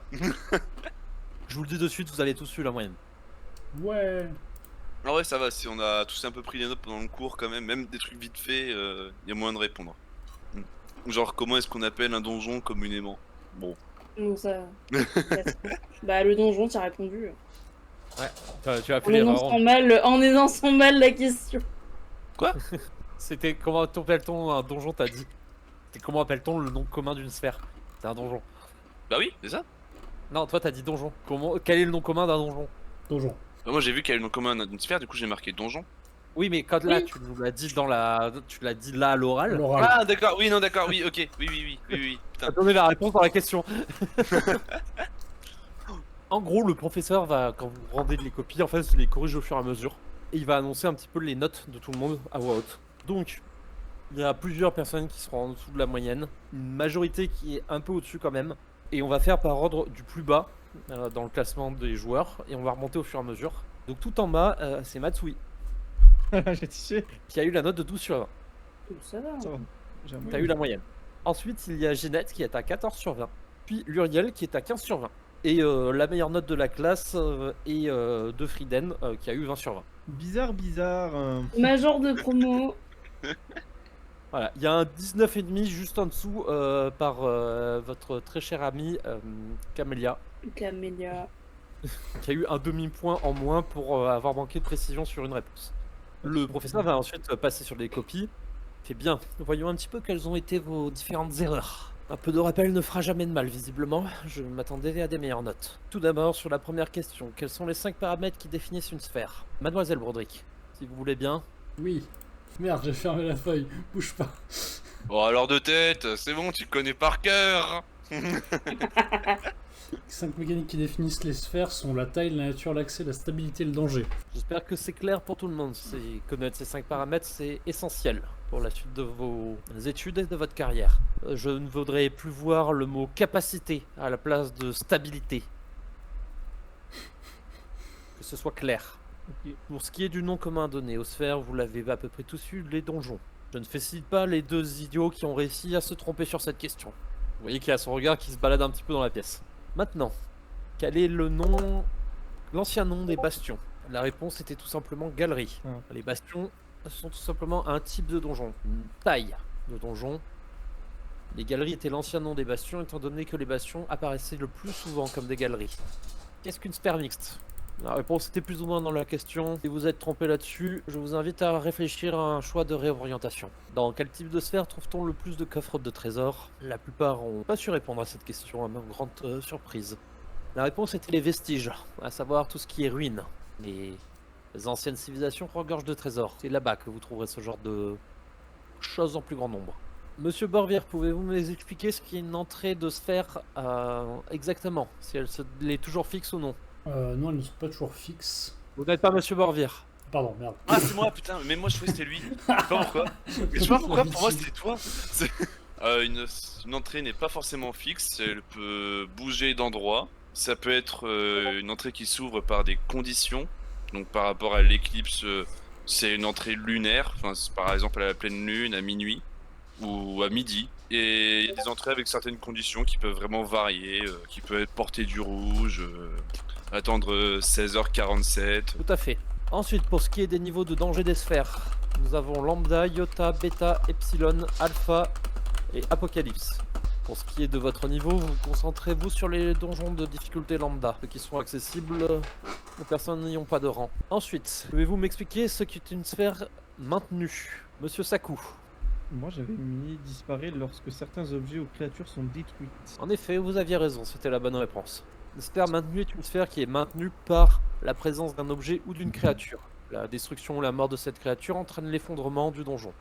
Je vous le dis de suite, vous allez tous suivre la moyenne. Ouais. Ah ouais, ça va, si on a tous un peu pris les notes pendant le cours quand même des trucs vite faits, y a moyen de répondre. Genre, comment est-ce qu'on appelle un donjon communément? Bon. Non, ça... bah le donjon, t'as répondu. Tu as fait En l'erreur. énonçant mal la question. C'était comment appelle-t-on un donjon, t'as dit. C'était comment appelle-t-on le nom commun d'une sphère? C'est un donjon. Bah oui, c'est ça. Non, toi t'as dit donjon. Quel est le nom commun d'un donjon? Donjon. Bah moi j'ai vu qu'il y a le nom commun d'une sphère, du coup j'ai marqué donjon. Oui, mais quand là Oui. tu nous l'as dit tu l'as dit là à l'oral. L'oral. Ah d'accord, oui, non, d'accord, oui, ok, oui, T'as putain. donné la réponse dans la question. En gros, le professeur va, quand vous rendez les copies, en fait, il les corrige au fur et à mesure. Et il va annoncer un petit peu les notes de tout le monde à voix haute. Donc, il y a plusieurs personnes qui seront en dessous de la moyenne. Une majorité qui est un peu au-dessus quand même. Et on va faire par ordre du plus bas dans le classement des joueurs. Et on va remonter au fur et à mesure. Donc tout en bas, c'est Matsui, J'ai tiché. qui a eu la note de 12 sur 20. Ça va. Ça va. J'ai un T'as eu la moyenne. Ensuite, il y a Ginette qui est à 14 sur 20. Puis Luriel qui est à 15 sur 20. Et la meilleure note de la classe est de Frieden qui a eu 20 sur 20. Bizarre. Major de promo. Voilà, il y a un 19,5 juste en dessous par votre très chère amie Camélia, Camélia. qui a eu un demi-point en moins pour avoir manqué de précision sur une réponse. Le professeur va ensuite passer sur les copies. Fait bien, voyons un petit peu quelles ont été vos différentes erreurs. Un peu de rappel ne fera jamais de mal, visiblement. Je m'attendais à des meilleures notes. Tout d'abord, sur la première question, quels sont les 5 paramètres qui définissent une sphère? Mademoiselle Broderick, si vous voulez bien. Oui. Merde, j'ai fermé la feuille. Bouge pas. Bon alors de tête, c'est bon, tu connais par cœur. Les 5 mécaniques qui définissent les sphères sont la taille, la nature, l'accès, la stabilité et le danger. J'espère que c'est clair pour tout le monde. Connaître ces 5 paramètres, c'est essentiel pour la suite de vos études et de votre carrière. Je ne voudrais plus voir le mot capacité à la place de stabilité. Que ce soit clair. Ok. Pour ce qui est du nom commun donné aux sphères, vous l'avez à peu près tous su, les donjons. Je ne félicite pas les 2 idiots qui ont réussi à se tromper sur cette question. Vous voyez qu'il y a son regard qui se balade un petit peu dans la pièce. Maintenant, quel est l'ancien nom des bastions? La réponse était tout simplement galerie. Ah. Les bastions sont tout simplement un type de donjon, une taille de donjon. Les galeries étaient l'ancien nom des bastions, étant donné que les bastions apparaissaient le plus souvent comme des galeries. Qu'est-ce qu'une sphère mixte? La réponse était plus ou moins dans la question. Si vous êtes trompé là-dessus, je vous invite à réfléchir à un choix de réorientation. Dans quel type de sphère trouve-t-on le plus de coffres de trésors? La plupart n'ont pas su répondre à cette question, à ma grande surprise. La réponse était les vestiges, à savoir tout ce qui est ruines. Les anciennes civilisations regorgent de trésors. C'est là-bas que vous trouverez ce genre de choses en plus grand nombre. Monsieur Borvier, pouvez-vous me expliquer ce qu'est une entrée de sphère exactement? Si elle est toujours fixe ou non? Non, elles ne sont pas toujours fixes. Vous n'êtes pas Monsieur Borvier. Pardon, merde. Ah c'est moi putain, mais moi je croyais que c'était lui. Je sais pas pourquoi. Mais je sais pas pourquoi pour moi c'était toi. Une entrée n'est pas forcément fixe, elle peut bouger d'endroit. Ça peut être une entrée qui s'ouvre par des conditions. Donc par rapport à l'éclipse, c'est une entrée lunaire, enfin, par exemple à la pleine lune, à minuit ou à midi. Et il y a des entrées avec certaines conditions qui peuvent vraiment varier, qui peuvent être portée du rouge, attendre 16h47. Tout à fait. Ensuite, pour ce qui est des niveaux de danger des sphères, nous avons lambda, iota, bêta, epsilon, alpha et apocalypse. Pour ce qui est de votre niveau, vous concentrez-vous sur les donjons de difficulté lambda, ceux qui sont accessibles aux personnes n'ayant pas de rang. Ensuite, pouvez-vous m'expliquer ce qu'est une sphère maintenue? Monsieur Saku. Moi j'avais mis disparaît lorsque certains objets ou créatures sont détruites. En effet, vous aviez raison, c'était la bonne réponse. Une sphère maintenue est une sphère qui est maintenue par la présence d'un objet ou d'une créature. La destruction ou la mort de cette créature entraîne l'effondrement du donjon.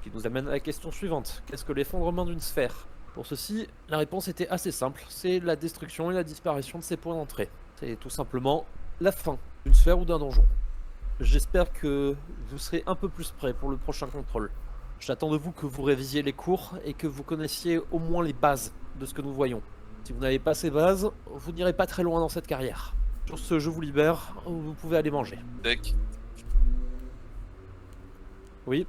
qui nous amène à la question suivante. Qu'est-ce que l'effondrement d'une sphère? Pour ceci, la réponse était assez simple. C'est la destruction et la disparition de ses points d'entrée. C'est tout simplement la fin d'une sphère ou d'un donjon. J'espère que vous serez un peu plus prêts pour le prochain contrôle. J'attends de vous que vous révisiez les cours et que vous connaissiez au moins les bases de ce que nous voyons. Si vous n'avez pas ces bases, vous n'irez pas très loin dans cette carrière. Sur ce, je vous libère, vous pouvez aller manger. Tac. Oui.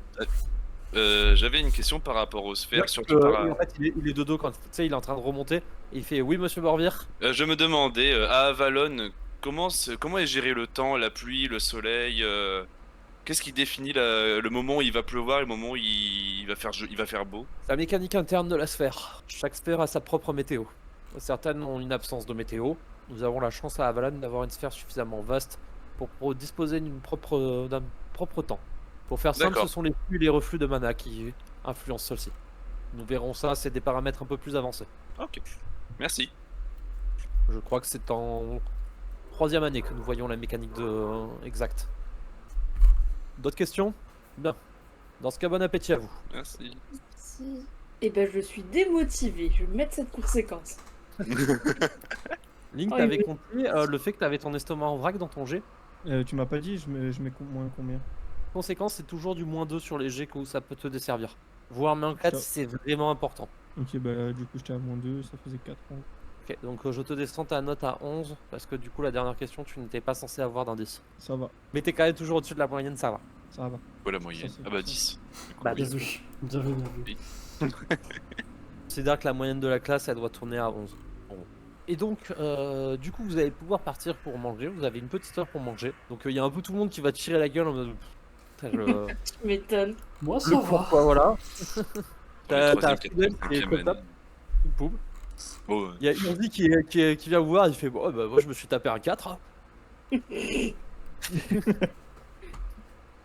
J'avais une question par rapport aux sphères, surtout En fait, il est de dos quand tu sais, il est en train de remonter. Et il fait oui, monsieur Borvir. Je me demandais, à Avalon, comment est géré le temps, la pluie, le soleil qu'est-ce qui définit le moment où il va pleuvoir et le moment où il va faire beau? La mécanique interne de la sphère. Chaque sphère a sa propre météo. Certaines ont une absence de météo. Nous avons la chance à Avalon d'avoir une sphère suffisamment vaste pour disposer d'un propre temps. Pour faire simple, ce sont les flux et les reflux de mana qui influencent celle-ci. Nous verrons ça, c'est des paramètres un peu plus avancés. Ok, merci. Je crois que c'est en 3e année que nous voyons la mécanique exacte. D'autres questions? Bien. Dans ce cas, bon appétit à vous. Merci. Si. Eh ben, je suis démotivée. Je vais mettre cette conséquence. Link, Oh, t'avais oui. compris le fait que t'avais ton estomac en vrac dans ton jet? Tu m'as pas dit, je mets moins combien? Conséquence, c'est toujours du -2 sur les jets où ça peut te desservir. Voire -4 Ça. si c'est vraiment important. Ok, bah du coup j'étais à -2, ça faisait 4. Ok, donc je te descends ta note à 11, parce que du coup la dernière question tu n'étais pas censé avoir d'indice. Ça va, Mais t'es quand même toujours au-dessus de la moyenne, ça va. ça va. Quoi la moyenne? Ça, c'est Ah bah ça. 10. Du coup, Bah, oui. Bien vu. Bien vu, bien vu. C'est-à-dire que la moyenne de la classe elle doit tourner à 11. Bon. Et donc, du coup vous allez pouvoir partir pour manger, vous avez une petite heure pour manger. Donc il y a un peu tout le monde qui va tirer la gueule en mode... Putain, Tu m'étonnes. Moi, ça Le va. pourquoi, voilà. T'as Troisième, un Fidel quatrième, qui est cinquième comme année. Poum. Oh, Il y a Urzi qui vient vous voir, il fait bon, bah moi je me suis tapé un 4.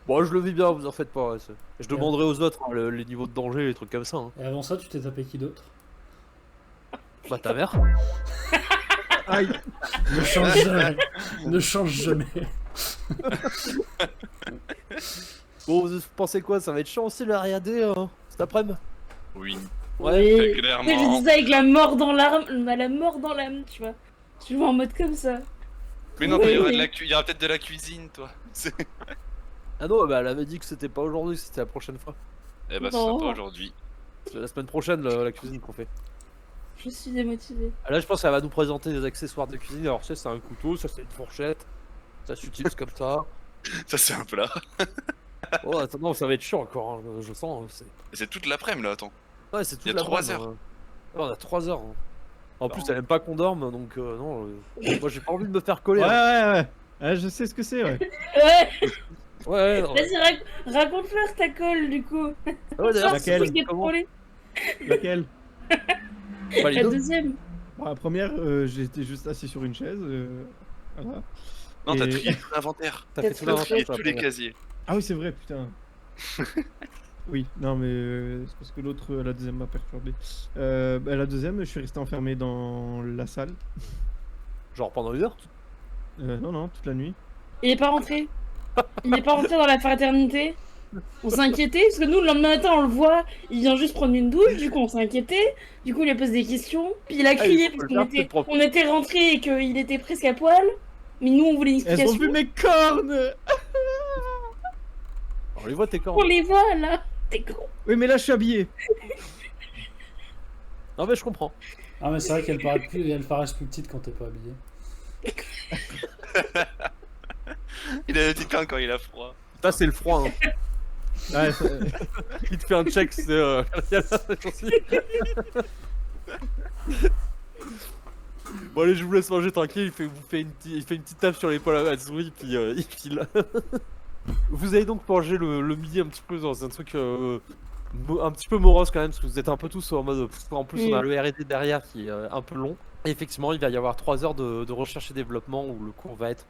Bon, je le vis bien, vous en faites pas. Je demanderai aux autres hein, les niveaux de danger, les trucs comme ça. Hein. Et avant ça, tu t'es tapé qui d'autre? Bah ta mère. Aïe. Ne change jamais. Ne change jamais. Bon, vous pensez quoi? Ça va être chiant aussi le RAD cet après-midi? oui. Ouais, Oui. clairement. Je dis ça avec la mort dans l'âme, la mort dans l'âme, tu vois. Je vois en mode comme ça. Mais non, il y aura, Oui. il y aura peut-être de la cuisine, toi. Ah non, bah elle avait dit que c'était pas aujourd'hui, que c'était la prochaine fois. Eh bah, ce sera Non. pas aujourd'hui. C'est la semaine prochaine la cuisine qu'on fait. Je suis démotivée. Ah, là, je pense qu'elle va nous présenter des accessoires de cuisine. Alors, ça, c'est un couteau, ça, c'est une fourchette. Ça s'utilise comme ça. Ça, c'est un plat. Oh, attends, non, ça va être chiant encore, hein, je sens. C'est toute l'après-midi, là, attends. Ouais, c'est Il y toute a la 3 bande, heures. hein. Ouais, on a 3 heures. Hein. En Bah, plus, elle aime pas qu'on dorme, donc non. Moi, j'ai pas envie de me faire coller. Ouais, hein. ouais, ouais. Je sais ce que c'est, ouais. Ouais, Ouais, non, vas-y, raconte-leur ta colle du coup. ouais, Genre, d'ailleurs, c'est laquelle qui est comment trollé. Laquelle? Bah, les La deux. deuxième. Bon, la première, j'étais juste assis sur une chaise. Voilà. Non, t'as Et- trié tout l'inventaire. T'as fait Peut-être tout que l'inventaire, Trié toi, tous les après. casiers. Ah oui, c'est vrai, putain. Oui, non, mais c'est parce que l'autre, la deuxième m'a perturbé. Bah, la deuxième, je suis resté enfermé dans la salle. Genre pendant 1 heure. Non, non, toute la nuit. Il est pas rentré. Il est pas rentré dans la fraternité. On s'est inquiété parce que nous le lendemain matin on le voit, il vient juste prendre une douche, du coup on s'est inquiété, du coup il a posé des questions, puis il a Ah, crié il faut parce le qu'on faire, c'est propre. on était rentrés et qu'il était presque à poil, mais nous on voulait une Elles ont explication. vu mes cornes. On les voit tes corps. On les voit là, t'es con. Oui, mais là, je suis habillé. Non, mais je comprends. Ah, mais c'est vrai qu'elle paraît elle paraît plus petite quand t'es pas habillé. Il a des petites mains quand il a froid. Ça, c'est le froid. Hein. Ouais, ça- Il te fait un check, c'est. Bon, allez, je vous laisse manger tranquille. Il fait une petite tape sur l'épaule à Matsuri, puis il file. Vous allez donc manger le midi un petit peu dans un truc un petit peu morose quand même, parce que vous êtes un peu tous en mode. En plus, on a le RD derrière qui est un peu long. Et effectivement, il va y avoir 3 heures de recherche et développement où le cours va être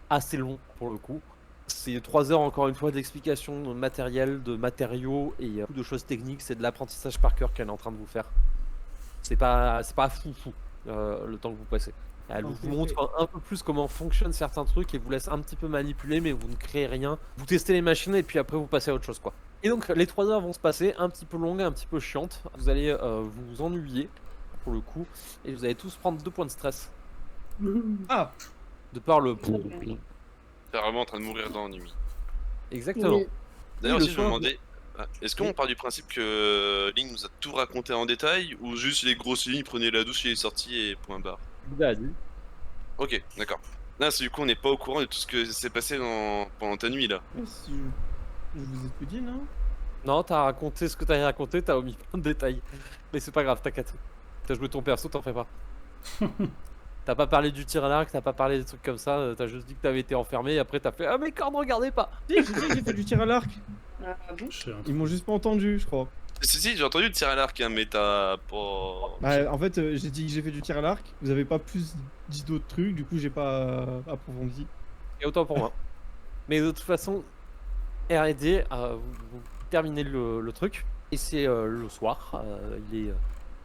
assez long pour le coup. C'est 3 heures encore une fois d'explication de matériel, de matériaux et beaucoup de choses techniques. C'est de l'apprentissage par cœur qu'elle est en train de vous faire. C'est pas fou le temps que vous passez. Elle vous montre un peu plus comment fonctionnent certains trucs et vous laisse un petit peu manipuler, mais vous ne créez rien. Vous testez les machines et puis après vous passez à autre chose quoi. Et donc les 3 heures vont se passer un petit peu longues, un petit peu chiantes. Vous allez vous ennuyer pour le coup, et vous allez tous prendre 2 points de stress Ah, de par le. T'es vraiment en train de mourir d'ennui. Exactement. Oui. D'ailleurs, Oui, aussi, le je me soir, demandais, est-ce qu'on part du principe que Link nous a tout raconté en détail ou juste les grosses lignes, prenez la douche, il est sorti et point barre? je vous l'ai dit. Ok, d'accord. Là, c'est du coup, on n'est pas au courant de tout ce que s'est passé pendant ta nuit là. ouais, je vous ai tout dit, non? Non, t'as raconté ce que t'avais raconté, t'as omis plein de détails. Mais c'est pas grave, t'inquiète. T'as joué ton perso, t'en fais pas. T'as pas parlé du tir à l'arc, t'as pas parlé des trucs comme ça, t'as juste dit que t'avais été enfermé et après t'as fait ah mais quand ne regardez pas. Si, j'ai dit que j'ai fait du tir à l'arc. Ah bon? Je sais un Ils truc. m'ont juste pas entendu, je crois. Si, j'ai entendu le tir à l'arc, hein, mais t'as pas. Bah, en fait, j'ai dit que j'ai fait du tir à l'arc. Vous avez pas plus dit d'autres trucs, du coup, j'ai pas approfondi. Et autant pour moi. Mais de toute façon, R&D, vous terminez le truc et c'est le soir. Il est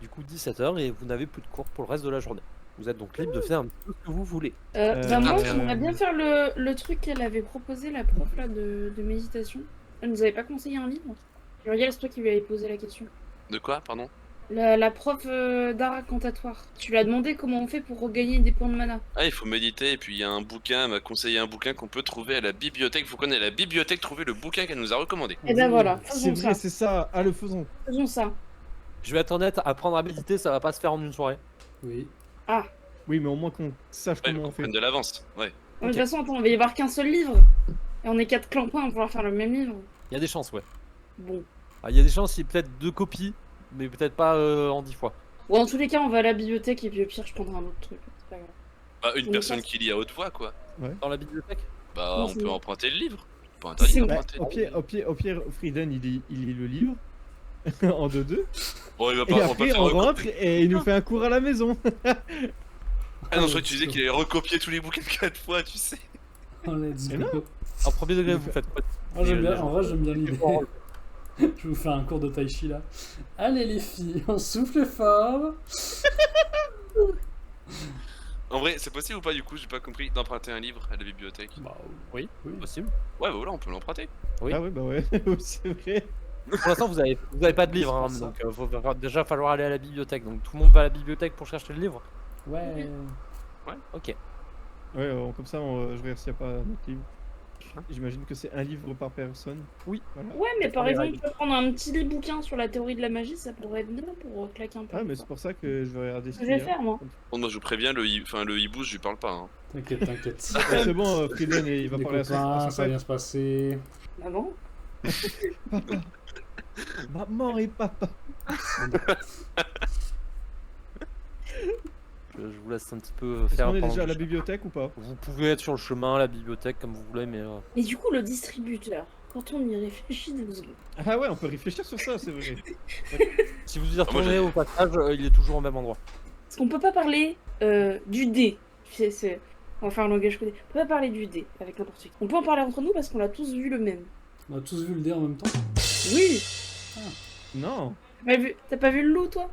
du coup 17h et vous n'avez plus de cours pour le reste de la journée. Vous êtes donc libre de faire un petit peu ce que vous voulez. Bah moi, Ah, j'aimerais bien faire le truc qu'elle avait proposé, la prof là, de méditation. Elle nous avait pas conseillé un livre? Regarde, c'est toi qui lui avais posé la question. De quoi, pardon? La prof d'art incantatoire. Tu lui as demandé comment on fait pour regagner des points de mana. Ah, il faut méditer, et puis il y a un bouquin, elle m'a conseillé un bouquin qu'on peut trouver à la bibliothèque. Faut qu'on aille à la bibliothèque trouver le bouquin qu'elle nous a recommandé. Et ben voilà, C'est faisons vrai, ça. c'est ça. Ah, le faisons. Faisons ça. Je vais être honnête, apprendre à méditer, ça va pas se faire en une soirée. Oui. Oui, mais au moins qu'on sache Ouais, comment qu'on on fait. prenne de l'avance. Ouais. De toute façon, attends, on va y avoir qu'un seul livre. Et on est 4 clampins à vouloir faire le même livre. Il y a des chances, ouais. Bon. Ah, il y a des chances, il y ait peut-être 2 copies, mais peut-être pas en 10 fois. Bon, en tous les cas, on va à la bibliothèque et puis au pire, je prendrai un autre truc. C'est pas grave. Bah, une On personne est pas- qui lit à haute voix, quoi. Dans la bibliothèque. Bah, Non, on c'est peut bon. emprunter le livre. Pas C'est interdit bon. d'emprunter. Au pire, Frieden, il lit le livre. En 2-2. Bon, il va Et pas, on va pas après, faire on recopier. rentre et il nous fait un cours à la maison. Ah non, je croyais que tu disais qu'il allait recopier tous les bouquins 4 fois, tu sais. Oh, let's Mais go. En premier degré, vous faites quoi? Ah, j'aime bien, en vrai, j'aime bien l'idée. Oh, Je vais vous faire un cours de tai chi là. Allez les filles, on souffle fort. En vrai, c'est possible ou pas, du coup, j'ai pas compris, d'emprunter un livre à la bibliothèque? Bah Oui, oui. possible. Ouais, bah voilà, on peut l'emprunter. Oui. Ah ouais, bah ouais, c'est vrai. Pour l'instant, vous avez pas de livre, hein, C'est pour donc va déjà falloir aller à la bibliothèque. Donc tout le monde va à la bibliothèque pour chercher le livre. Ouais. Ok. Ouais, comme ça, je regarde s'il n'y a pas un autre livre. J'imagine que c'est un livre par personne. Oui. Voilà. Ouais, mais par les exemple, règles. tu peux prendre un petit bouquin sur la théorie de la magie, ça pourrait être bien pour claquer un peu. Ah, mais c'est pour ça que je vais regarder Ce ce que qu'il je y vais a. faire, moi. Bon, moi, je vous préviens, le hibou, je lui parle pas, hein. T'inquiète, t'inquiète. Ouais, c'est bon, Frieden, il va Les parler à copains, son ça va bien se passer. Ah bon? Papa. Maman et papa. Je vous laisse un petit peu Est-ce faire. qu'on est pendant déjà à que la je- bibliothèque ou pas? Vous pouvez être sur le chemin, la bibliothèque, comme vous voulez, mais Et du coup, le distributeur, quand on y réfléchit 2 secondes. Ah ouais, on peut réfléchir sur ça, c'est vrai. si vous y moi, retournez j'ai- au passage, il est toujours au même endroit. Parce qu'on peut pas parler du dé. Tu sais, on va faire un langage codé. On peut pas parler du dé avec n'importe qui. On peut en parler entre nous parce qu'on l'a tous vu le même. On a tous vu le dé en même temps. Oui! Non. T'as pas vu le loup, toi?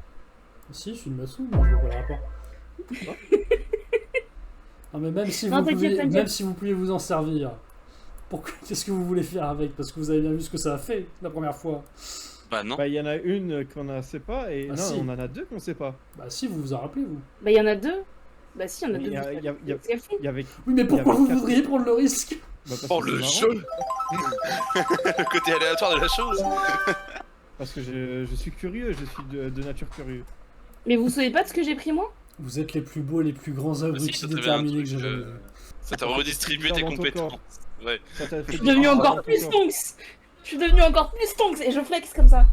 Si, je suis une maçon, mais je vois pas le rapport. Non mais même si, Non, vous t'inquiète, pouviez, t'inquiète. même si vous pouviez vous en servir, qu'est-ce que vous voulez faire avec? Parce que vous avez bien vu ce que ça a fait la première fois. Bah non. Bah, il y en a une qu'on ne sait pas et Ah, non, si. on en a deux qu'on sait pas. Bah si, vous vous en rappelez vous. Bah, il y en a 2. Bah, si, il y en a Il 2. y a- il y a- Qu'est-ce qu'elles font? Il y avait. Oui mais pourquoi avait vous quatre- voudriez prendre le risque? Bah, parce Oh, que le c'est marrant, jeu. Le côté aléatoire de la chose. Parce que je suis curieux, je suis de nature curieux. Mais vous savez pas de ce que j'ai pris, moi? Vous êtes les plus beaux et les plus grands Si, abrutis ça te révèle un déterminés que truc, j'ai jamais vus. Ça t'a redistribué tes Dans ton compétences. corps. Ouais. Ça t'a fait Je suis devenu bizarre encore dans ton plus corps. stonks! Je suis devenu encore plus stonks et je flex comme ça.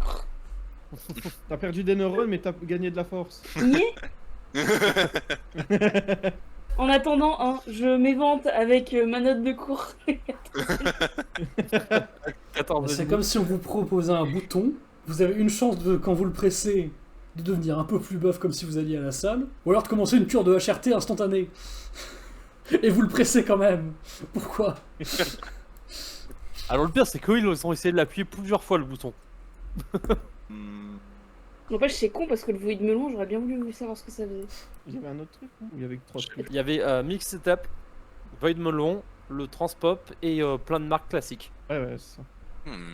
T'as perdu des neurones, mais t'as gagné de la force. Niais. En attendant, hein, je m'évente avec ma note de cours. Attends, C'est comme si on vous proposait un bouton, vous avez une chance de, quand vous le pressez, de devenir un peu plus buff comme si vous alliez à la salle, ou alors de commencer une cure de HRT instantanée. Et vous le pressez quand même. Pourquoi? Alors le pire, c'est qu'ils ont essayé de l'appuyer plusieurs fois le bouton. Hmm. N'empêche, c'est con parce que le void de melon, j'aurais bien voulu savoir ce que ça faisait. Il y avait un autre truc, non? Ou il y avait 3 trucs? Il y avait Mix Setup, Void Melon, le Transpop et plein de marques classiques. Ouais, ouais, c'est ça.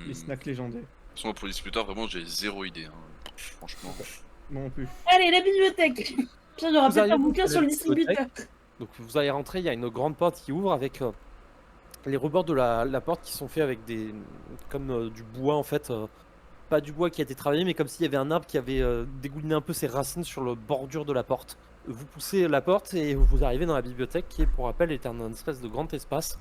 Les snacks légendaires. De toute façon, pour disputeur, vraiment, j'ai zéro idée. Hein. Franchement. Moi non plus. Allez, la bibliothèque. Tiens, il y aura Vous peut-être un arrivez bouquin à sur le la bibliothèque. distributeur. Donc vous allez rentrer, il y a une grande porte qui ouvre avec les rebords de la porte qui sont faits avec comme du bois en fait. Pas du bois qui a été travaillé, mais comme s'il y avait un arbre qui avait dégouliné un peu ses racines sur le bordure de la porte. Vous poussez la porte et vous arrivez dans la bibliothèque qui, pour rappel, est un espèce de grand espace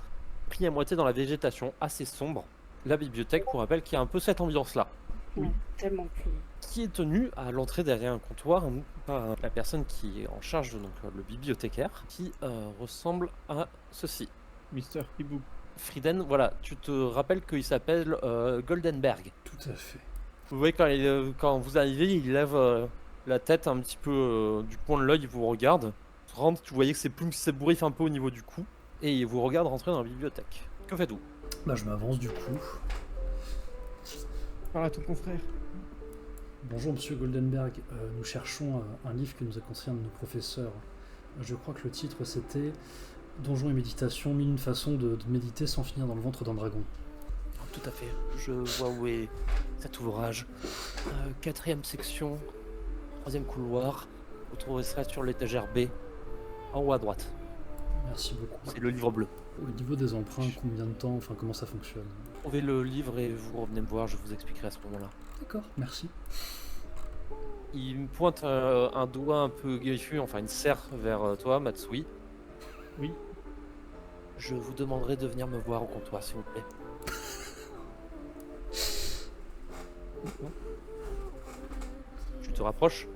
pris à moitié dans la végétation, assez sombre. La bibliothèque, pour rappel, qui a un peu cette ambiance-là, Ouais, tellement cool. qui est tenue à l'entrée derrière un comptoir par la personne qui est en charge, donc le bibliothécaire, qui ressemble à ceci. Mister Hibou. Frieden, voilà, tu te rappelles qu'il s'appelle Goldenberg. Tout à fait. Vous voyez quand vous arrivez, il lève la tête un petit peu du coin de l'œil, il vous regarde. Rentre, vous voyez que ses plumes s'ébouriffent un peu au niveau du cou, et il vous regarde rentrer dans la bibliothèque. Que faites-vous? Bah, je m'avance du coup. Parle à ton confrère. Bonjour Monsieur Goldenberg, nous cherchons un livre que nous a conseillé un de nos professeurs. Je crois que le titre c'était Donjons et méditation, 1001 façons de méditer sans finir dans le ventre d'un dragon. Tout à fait, je vois où est cet ouvrage. 4e section, 3e couloir. Vous trouverez ça sur l'étagère B, en haut à droite. Merci beaucoup. C'est le livre bleu. Au niveau des emprunts, combien de temps, enfin comment ça fonctionne? Vous trouvez le livre et vous revenez me voir, je vous expliquerai à ce moment-là. D'accord, merci. Il me pointe un doigt un peu griffu, enfin une serre vers toi, Matsui. Oui. Je vous demanderai de venir me voir au comptoir, s'il vous plaît. Tu te rapproches.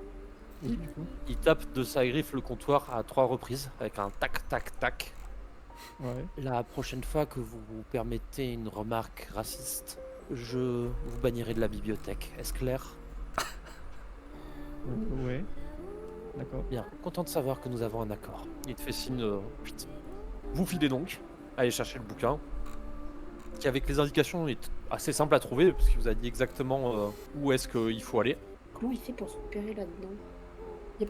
Oui, du coup. Il tape de sa griffe le comptoir à 3 reprises, avec un tac tac tac. Ouais. La prochaine fois que vous vous permettez une remarque raciste, je vous bannirai de la bibliothèque. Est-ce clair? Ouais. D'accord. Bien, content de savoir que nous avons un accord. Il te fait signe. Vite. Vous filez donc, allez chercher le bouquin, qui avec les indications est assez simple à trouver, parce qu'il vous a dit exactement où est-ce qu'il faut aller. Comment il fait pour se repérer là-dedans? Y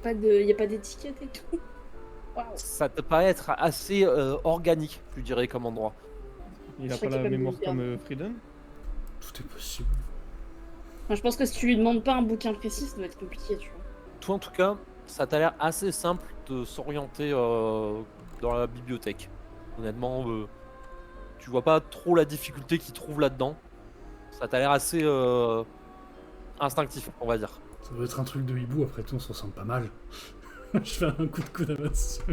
a pas d'étiquette et tout? Waouh. Ça te paraît être assez organique, je dirais, comme endroit. Il Je a crois pas qu'il la va mémoire nous dire. comme Frieden. Tout est possible. Enfin, je pense que si tu lui demandes pas un bouquin précis, ça doit être compliqué, tu vois. Toi, en tout cas, ça t'a l'air assez simple de s'orienter dans la bibliothèque. Honnêtement, tu vois pas trop la difficulté qu'il trouve là-dedans. Ça t'a l'air assez instinctif, on va dire. Ça doit être un truc de hibou, après tout on se ressemble pas mal. Je fais un coup de coude à Mathieu.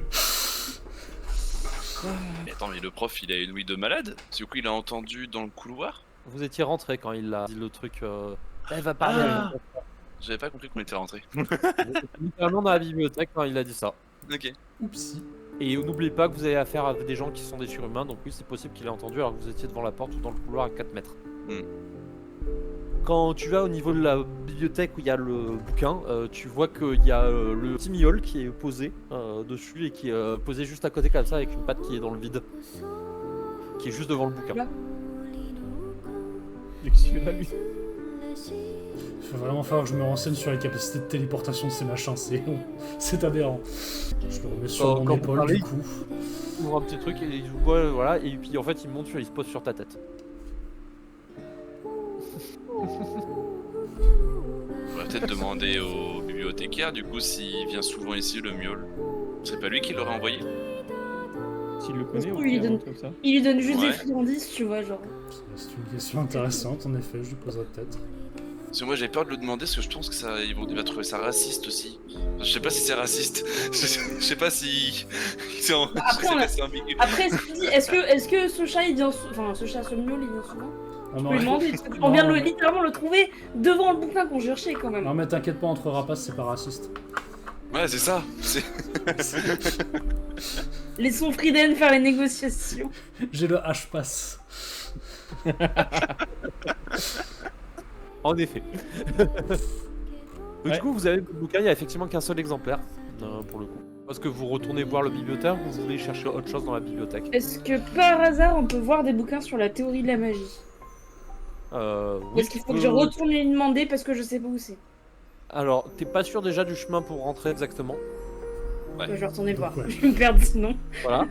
Mais attends, mais le prof, il a une ouïe de malade? Du coup, il a entendu dans le couloir? Vous étiez rentré quand il a dit le truc. Elle va parler. Ah. J'avais pas compris qu'on était rentré. Vous étiez littéralement dans la bibliothèque quand il a dit ça. Ok. Oupsie. Et n'oubliez pas que vous avez affaire à des gens qui sont des surhumains, donc oui, c'est possible qu'il ait entendu alors que vous étiez devant la porte ou dans le couloir à 4 mètres. Quand tu vas au niveau de la bibliothèque où il y a le bouquin, tu vois qu'il y a le petit miaule qui est posé dessus et qui est posé juste à côté comme ça avec une patte qui est dans le vide. Qui est juste devant le bouquin. Là. Et qu'est-ce qu'il fait là, lui? Il va vraiment falloir que je me renseigne sur les capacités de téléportation de ces machins, c'est aberrant. Je le remets sur Quand mon vous épaule parlez, du coup. Il ouvre un petit truc et il vous voit, voilà, et puis en fait il monte, il se pose sur ta tête. On va peut-être demander au bibliothécaire, du coup, s'il vient souvent ici, le miaule. C'est pas lui qui l'aurait envoyé? S'il le connaît, Oui, on il fait un donne- truc comme ça. Il lui donne juste Ouais. des friandises, tu vois, genre. C'est une question intéressante, en effet, je lui poserai peut-être. Parce que moi, j'ai peur de le demander, parce que je pense que ça, il va trouver ça raciste aussi. Je sais pas si c'est raciste. Je sais pas si. C'est en... Après, je sais on a- pas si c'est ambigu. Après, est-ce que ce chat, il vient enfin, ce chat, ce miaule, il vient souvent? On Je peux lui demander, parce qu'on vient de littéralement le trouver devant le bouquin qu'on cherchait, quand même. Non mais t'inquiète pas, entre rapaces c'est pas raciste. Ouais, c'est ça. C'est... Laissons Frieden faire les négociations. J'ai le H-pass. En effet. Donc, Ouais. du coup, vous avez le bouquin, il n'y a effectivement qu'un seul exemplaire, pour le coup. Parce que vous retournez voir le bibliothécaire, vous voulez chercher autre chose dans la bibliothèque. Est-ce que par hasard, on peut voir des bouquins sur la théorie de la magie? Ou Oui, est-ce qu'il faut que je retourne lui demander parce que je sais pas où c'est? Alors, t'es pas sûr déjà du chemin pour rentrer exactement. Ouais. Je vais retourner voir. Ouais. Je vais me perdre sinon. Voilà.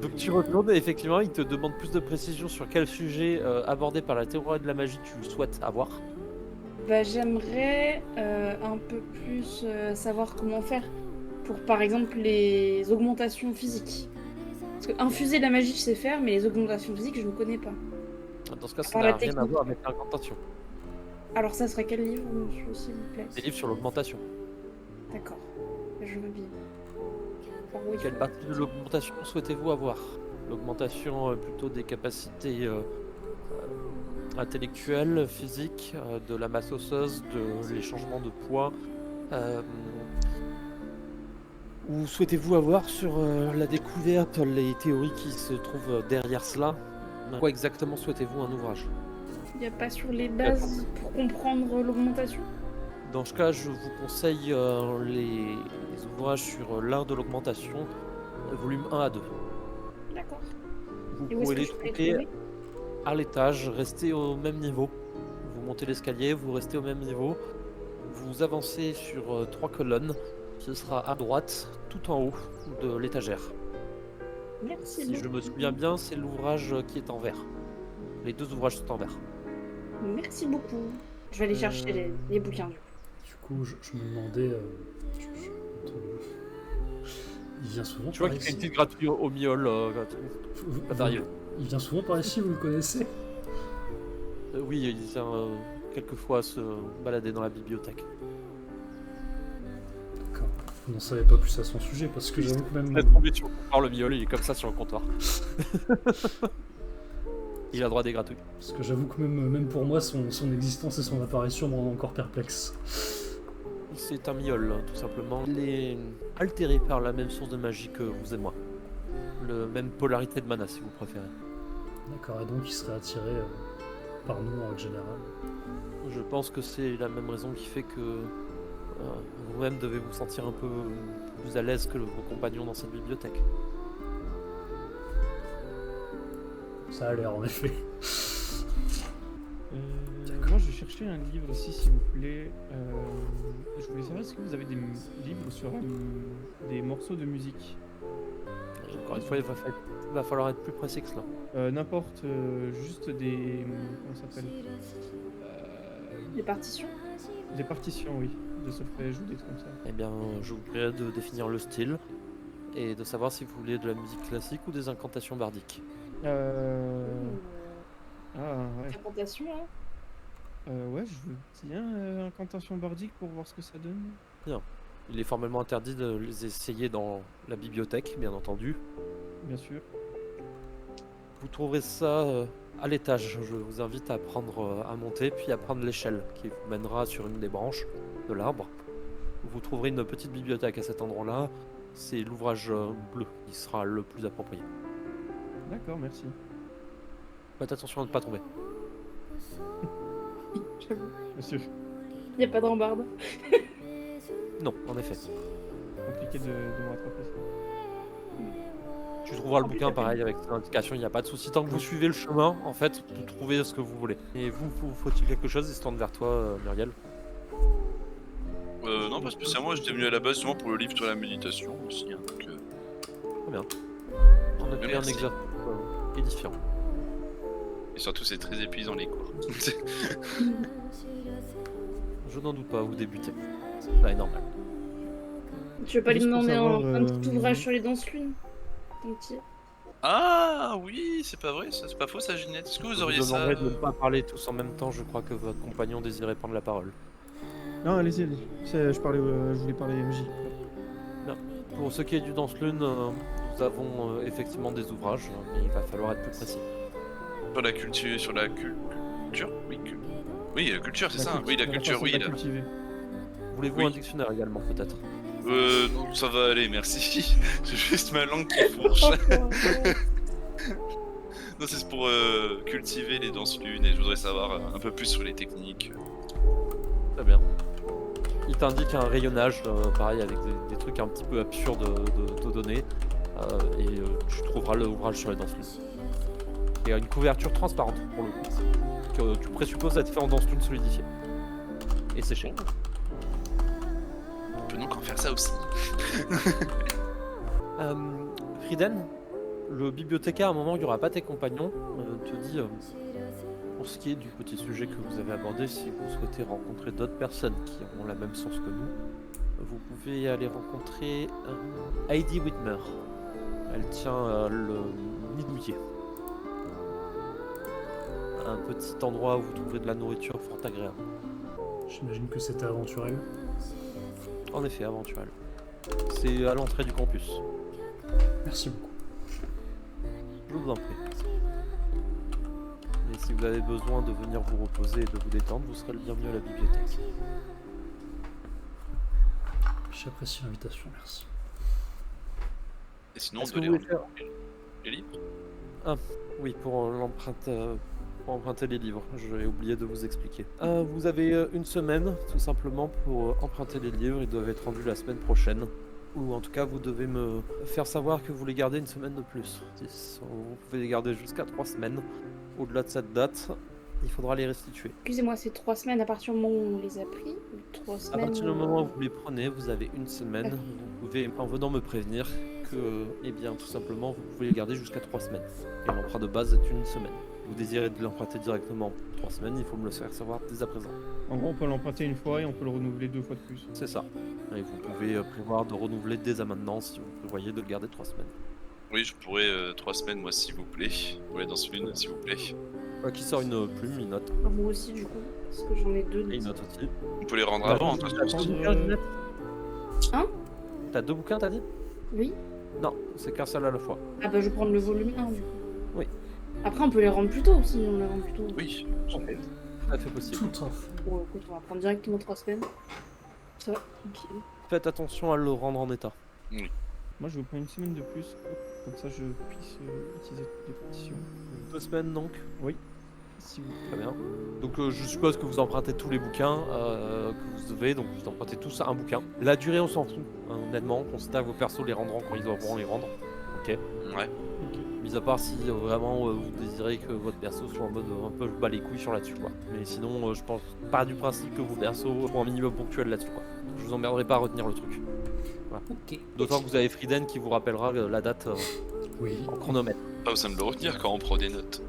Donc tu retournes et effectivement, il te demande plus de précision sur quel sujet abordé par la théorie de la magie tu souhaites avoir. Bah, j'aimerais un peu plus savoir comment faire pour, par exemple, les augmentations physiques. Parce que infuser la magie, je sais faire, mais les augmentations physiques, je ne connais pas. Dans ce cas, ça Par n'a la rien à technique. voir avec l'incantation. Alors, ça serait quel livre, monsieur, s'il vous plaît? Des livres sur l'augmentation. D'accord. Je veux bien. Par où il Quelle faut- partie de l'augmentation souhaitez-vous avoir? L'augmentation plutôt des capacités intellectuelles, physiques, de la masse osseuse, les changements de poids. Ou souhaitez-vous avoir sur la découverte, les théories qui se trouvent derrière cela? Quoi exactement souhaitez-vous un ouvrage? Il n'y a pas sur les bases pour comprendre l'augmentation? Dans ce cas, je vous conseille les ouvrages sur l'art de l'augmentation, volume 1 à 2. D'accord. Vous Et où est-ce pouvez que les je peux les trouver trouver? à l'étage, restez au même niveau. Vous montez l'escalier, vous restez au même niveau. Vous avancez sur 3 colonnes. Ce sera à droite, tout en haut de l'étagère. Merci Si je beaucoup. me souviens bien, c'est l'ouvrage qui est en vert. Les deux ouvrages sont en vert. Merci beaucoup. Je vais aller chercher les bouquins, du coup. Du coup, je me demandais. Il vient souvent Tu vois par qu'il y a une ici. petite gratuite au miol. Pas d'arriver. Il vient souvent par ici, vous le connaissez? Oui, il vient quelquefois se balader dans la bibliothèque. D'accord. Vous n'en savez pas plus à son sujet, parce que j'avoue que même. Il est tombé sur le comptoir, le miol, il est comme ça sur le comptoir. Il a droit à des gratuits. Parce que j'avoue que même pour moi, son existence et son apparition me rendent encore perplexe. C'est un miol, tout simplement. Il est altéré par la même source de magie que vous et moi. Le même polarité de mana, si vous préférez. D'accord, et donc il serait attiré par nous en règle générale. Je pense que c'est la même raison qui fait que vous-même devez vous sentir un peu plus à l'aise que vos compagnons dans cette bibliothèque. Ça a l'air en effet. Moi, je cherchais un livre aussi, s'il vous plaît. Je voulais savoir, est-ce que vous avez des livres sur des morceaux de musique? Encore une fois, il va falloir être plus précis que cela. N'importe, juste des... Comment ça s'appelle? Les partitions? Des partitions, oui. De solfège ou des trucs comme ça. Eh bien, je vous prierai de définir le style et de savoir si vous voulez de la musique classique ou des incantations bardiques. Ah, ouais. Incantation, hein? Ouais, je veux bien incantation bardique pour voir ce que ça donne. Il est formellement interdit de les essayer dans la bibliothèque, bien entendu. Bien sûr. Vous trouverez ça à l'étage. Je vous invite à prendre, à monter, puis à prendre l'échelle qui vous mènera sur une des branches de l'arbre. Vous trouverez une petite bibliothèque à cet endroit-là. C'est l'ouvrage bleu qui sera le plus approprié. D'accord, merci. Faites attention à ne pas tomber. J'avoue. Bien sûr. Il n'y a pas de rambarde. Non, en effet. Compliqué de me rattraper. Tu trouveras le En plus, bouquin t'as fait pareil avec ses indications, il n'y a pas de souci. Tant que vous suivez le chemin, en fait, vous trouvez ce que vous voulez. Et vous faut-il quelque chose? Il se tourne vers toi, Muriel. Non, pas spécialement, j'étais venu à la base justement pour le livre sur la méditation aussi. Hein, donc, On a fait un Merci. exercice édifiant. et surtout, c'est très épuisant les cours. Je n'en doute pas, vous débutez. Ça est normal. Tu veux pas lui Juste pour demander savoir, un petit ouvrage sur les danses lunes? Un petit. Ah oui, c'est pas vrai, ça, c'est pas faux ça, Ginette. Est-ce que vous Je auriez vous ça demanderai de ne pas parler tous en même temps, je crois que votre compagnon désirait prendre la parole. Non, allez-y, allez-y. Je voulais parler MJ. Pour ce qui est du danse-lune, nous avons effectivement des ouvrages, mais il va falloir être plus précis. sur la culture, culture, oui, oui, culture, c'est ça. Hein. Oui, la culture, oui. Là. Voulez-vous Oui. un dictionnaire également, peut-être? Non, ça va aller, merci. C'est juste ma langue qui fourche. Non, c'est pour cultiver les danses lunes et je voudrais savoir un peu plus sur les techniques. Très bien. Il t'indique un rayonnage, pareil, avec des trucs un petit peu absurdes de données. Et tu trouveras l'ouvrage sur les danses lunes. Et une couverture transparente, pour le coup, que tu présupposes être fait en danse lune solidifiée. Et séché. On peut donc en faire ça aussi. Friden, Le bibliothécaire, à un moment, il n'y aura pas tes compagnons, te dit, pour ce qui est du petit sujet que vous avez abordé, si vous souhaitez rencontrer d'autres personnes qui ont la même source que nous, vous pouvez aller rencontrer Heidi Whitmer. Elle tient le nid douillet. Un petit endroit où vous trouverez de la nourriture fort agréable. J'imagine que c'était aventurel. En effet, aventurel. C'est à l'entrée du campus. Merci beaucoup. Je vous en prie. Et si vous avez besoin de venir vous reposer et de vous détendre, vous serez le bienvenu à la bibliothèque. J'apprécie l'invitation, merci. Et sinon, on Est-ce que doit vous les voulez faire... les livres. Oui, pour l'empreinte, pour emprunter les livres, j'ai oublié de vous expliquer. Vous avez une semaine, tout simplement, pour emprunter les livres. Ils doivent être rendus la semaine prochaine. Ou en tout cas, vous devez me faire savoir que vous les gardez une semaine de plus. Vous pouvez les garder jusqu'à 3 semaines. Au-delà de cette date, il faudra les restituer. Excusez-moi, c'est 3 semaines à partir du moment où on les a pris ou 3 À semaines partir du moment où vous les prenez, vous avez une semaine. Vous pouvez, en venant me prévenir, que, eh bien, tout simplement, vous pouvez les garder jusqu'à 3 semaines. Et l'emprunt de base est une semaine. Vous désirez de l'emprunter directement 3 semaines, il faut me le faire savoir dès à présent. En gros, on peut l'emprunter une fois et on peut le renouveler 2 fois de plus. C'est ça. Et vous pouvez prévoir de renouveler dès à maintenant si vous prévoyez de le garder 3 semaines. Oui, je pourrais 3 semaines, moi, s'il vous plaît. Ouais, dans une, s'il vous plaît. Qui sort une plume, une note. Ah, moi aussi, du coup, parce que j'en ai 2. Et une note aussi. On peut les rendre Bah, avant, hein, t'as de toute façon. deux bouquins, Ginette Hein? T'as 2 bouquins, t'as dit? Oui. Non, c'est qu'un seul à la fois. Ah bah je vais prendre le volume 1 du coup. Oui. Après on peut les rendre plus tôt si on les rend plus tôt. Oui. Tout à fait possible. Tout à fait. Bon écoute, on va prendre directement 3 semaines. Ça va, tranquille. Faites attention à le rendre en état. Moi, je vais prendre une semaine de plus, comme ça je puisse utiliser toutes les pétitions. 2 semaines donc. Oui. Si vous... Très bien. Donc je suppose que vous empruntez tous les bouquins que vous devez, donc vous empruntez tous un bouquin. La durée on s'en fout, hein, honnêtement, on considère que vos persos les rendront quand ils devront les rendre. Ok. Ouais. Mis à part si vraiment vous désirez que votre perso soit en mode un peu bas les couilles sur là-dessus quoi. Mais sinon je pense pas du principe que vos persos soient un minimum ponctuel là-dessus quoi. Je vous emmerderai pas à retenir le truc. Voilà. Ok. D'autant que vous avez Frieden qui vous rappellera la date Oui. en chronomètre. Pas besoin de le retenir quand on prend des notes.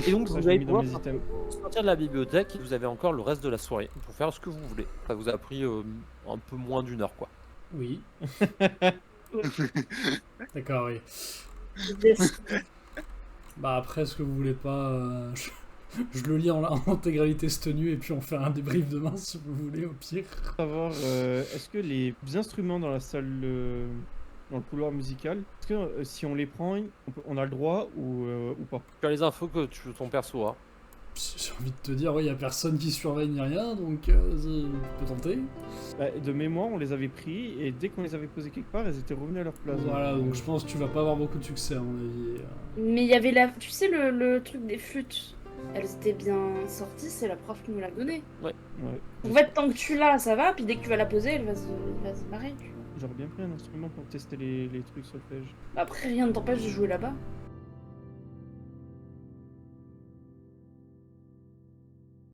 Et donc Ça, vous je l'ai allez mis dans pouvoir mes items. sortir de la bibliothèque et vous avez encore le reste de la soirée pour faire ce que vous voulez. Ça vous a pris un peu moins d'une heure quoi. Oui. D'accord, oui. Bah après, est-ce que vous voulez pas... je le lis en intégralité cette tenue et puis on fait un débrief demain si vous voulez au pire. Savoir, est-ce que les instruments dans la salle, dans le couloir musical, est-ce que si on les prend, on a le droit ou pas? Tu as les infos que ton perso a. J'ai envie de te dire, ouais, y a personne qui surveille ni rien, donc tu peux tenter. Bah, de mémoire, on les avait pris et dès qu'on les avait posés quelque part, elles étaient revenues à leur place. Voilà, donc je pense que tu vas pas avoir beaucoup de succès à mon avis. Mais il y avait la... Tu sais le truc des flûtes, elles étaient bien sorties, c'est la prof qui nous l'a donné. Ouais. En fait, tant que tu l'as, ça va, puis dès que tu vas la poser, elle va se barrer, tu vois. J'aurais bien pris un instrument pour tester les trucs solfège. Après, rien ne t'empêche de jouer là-bas.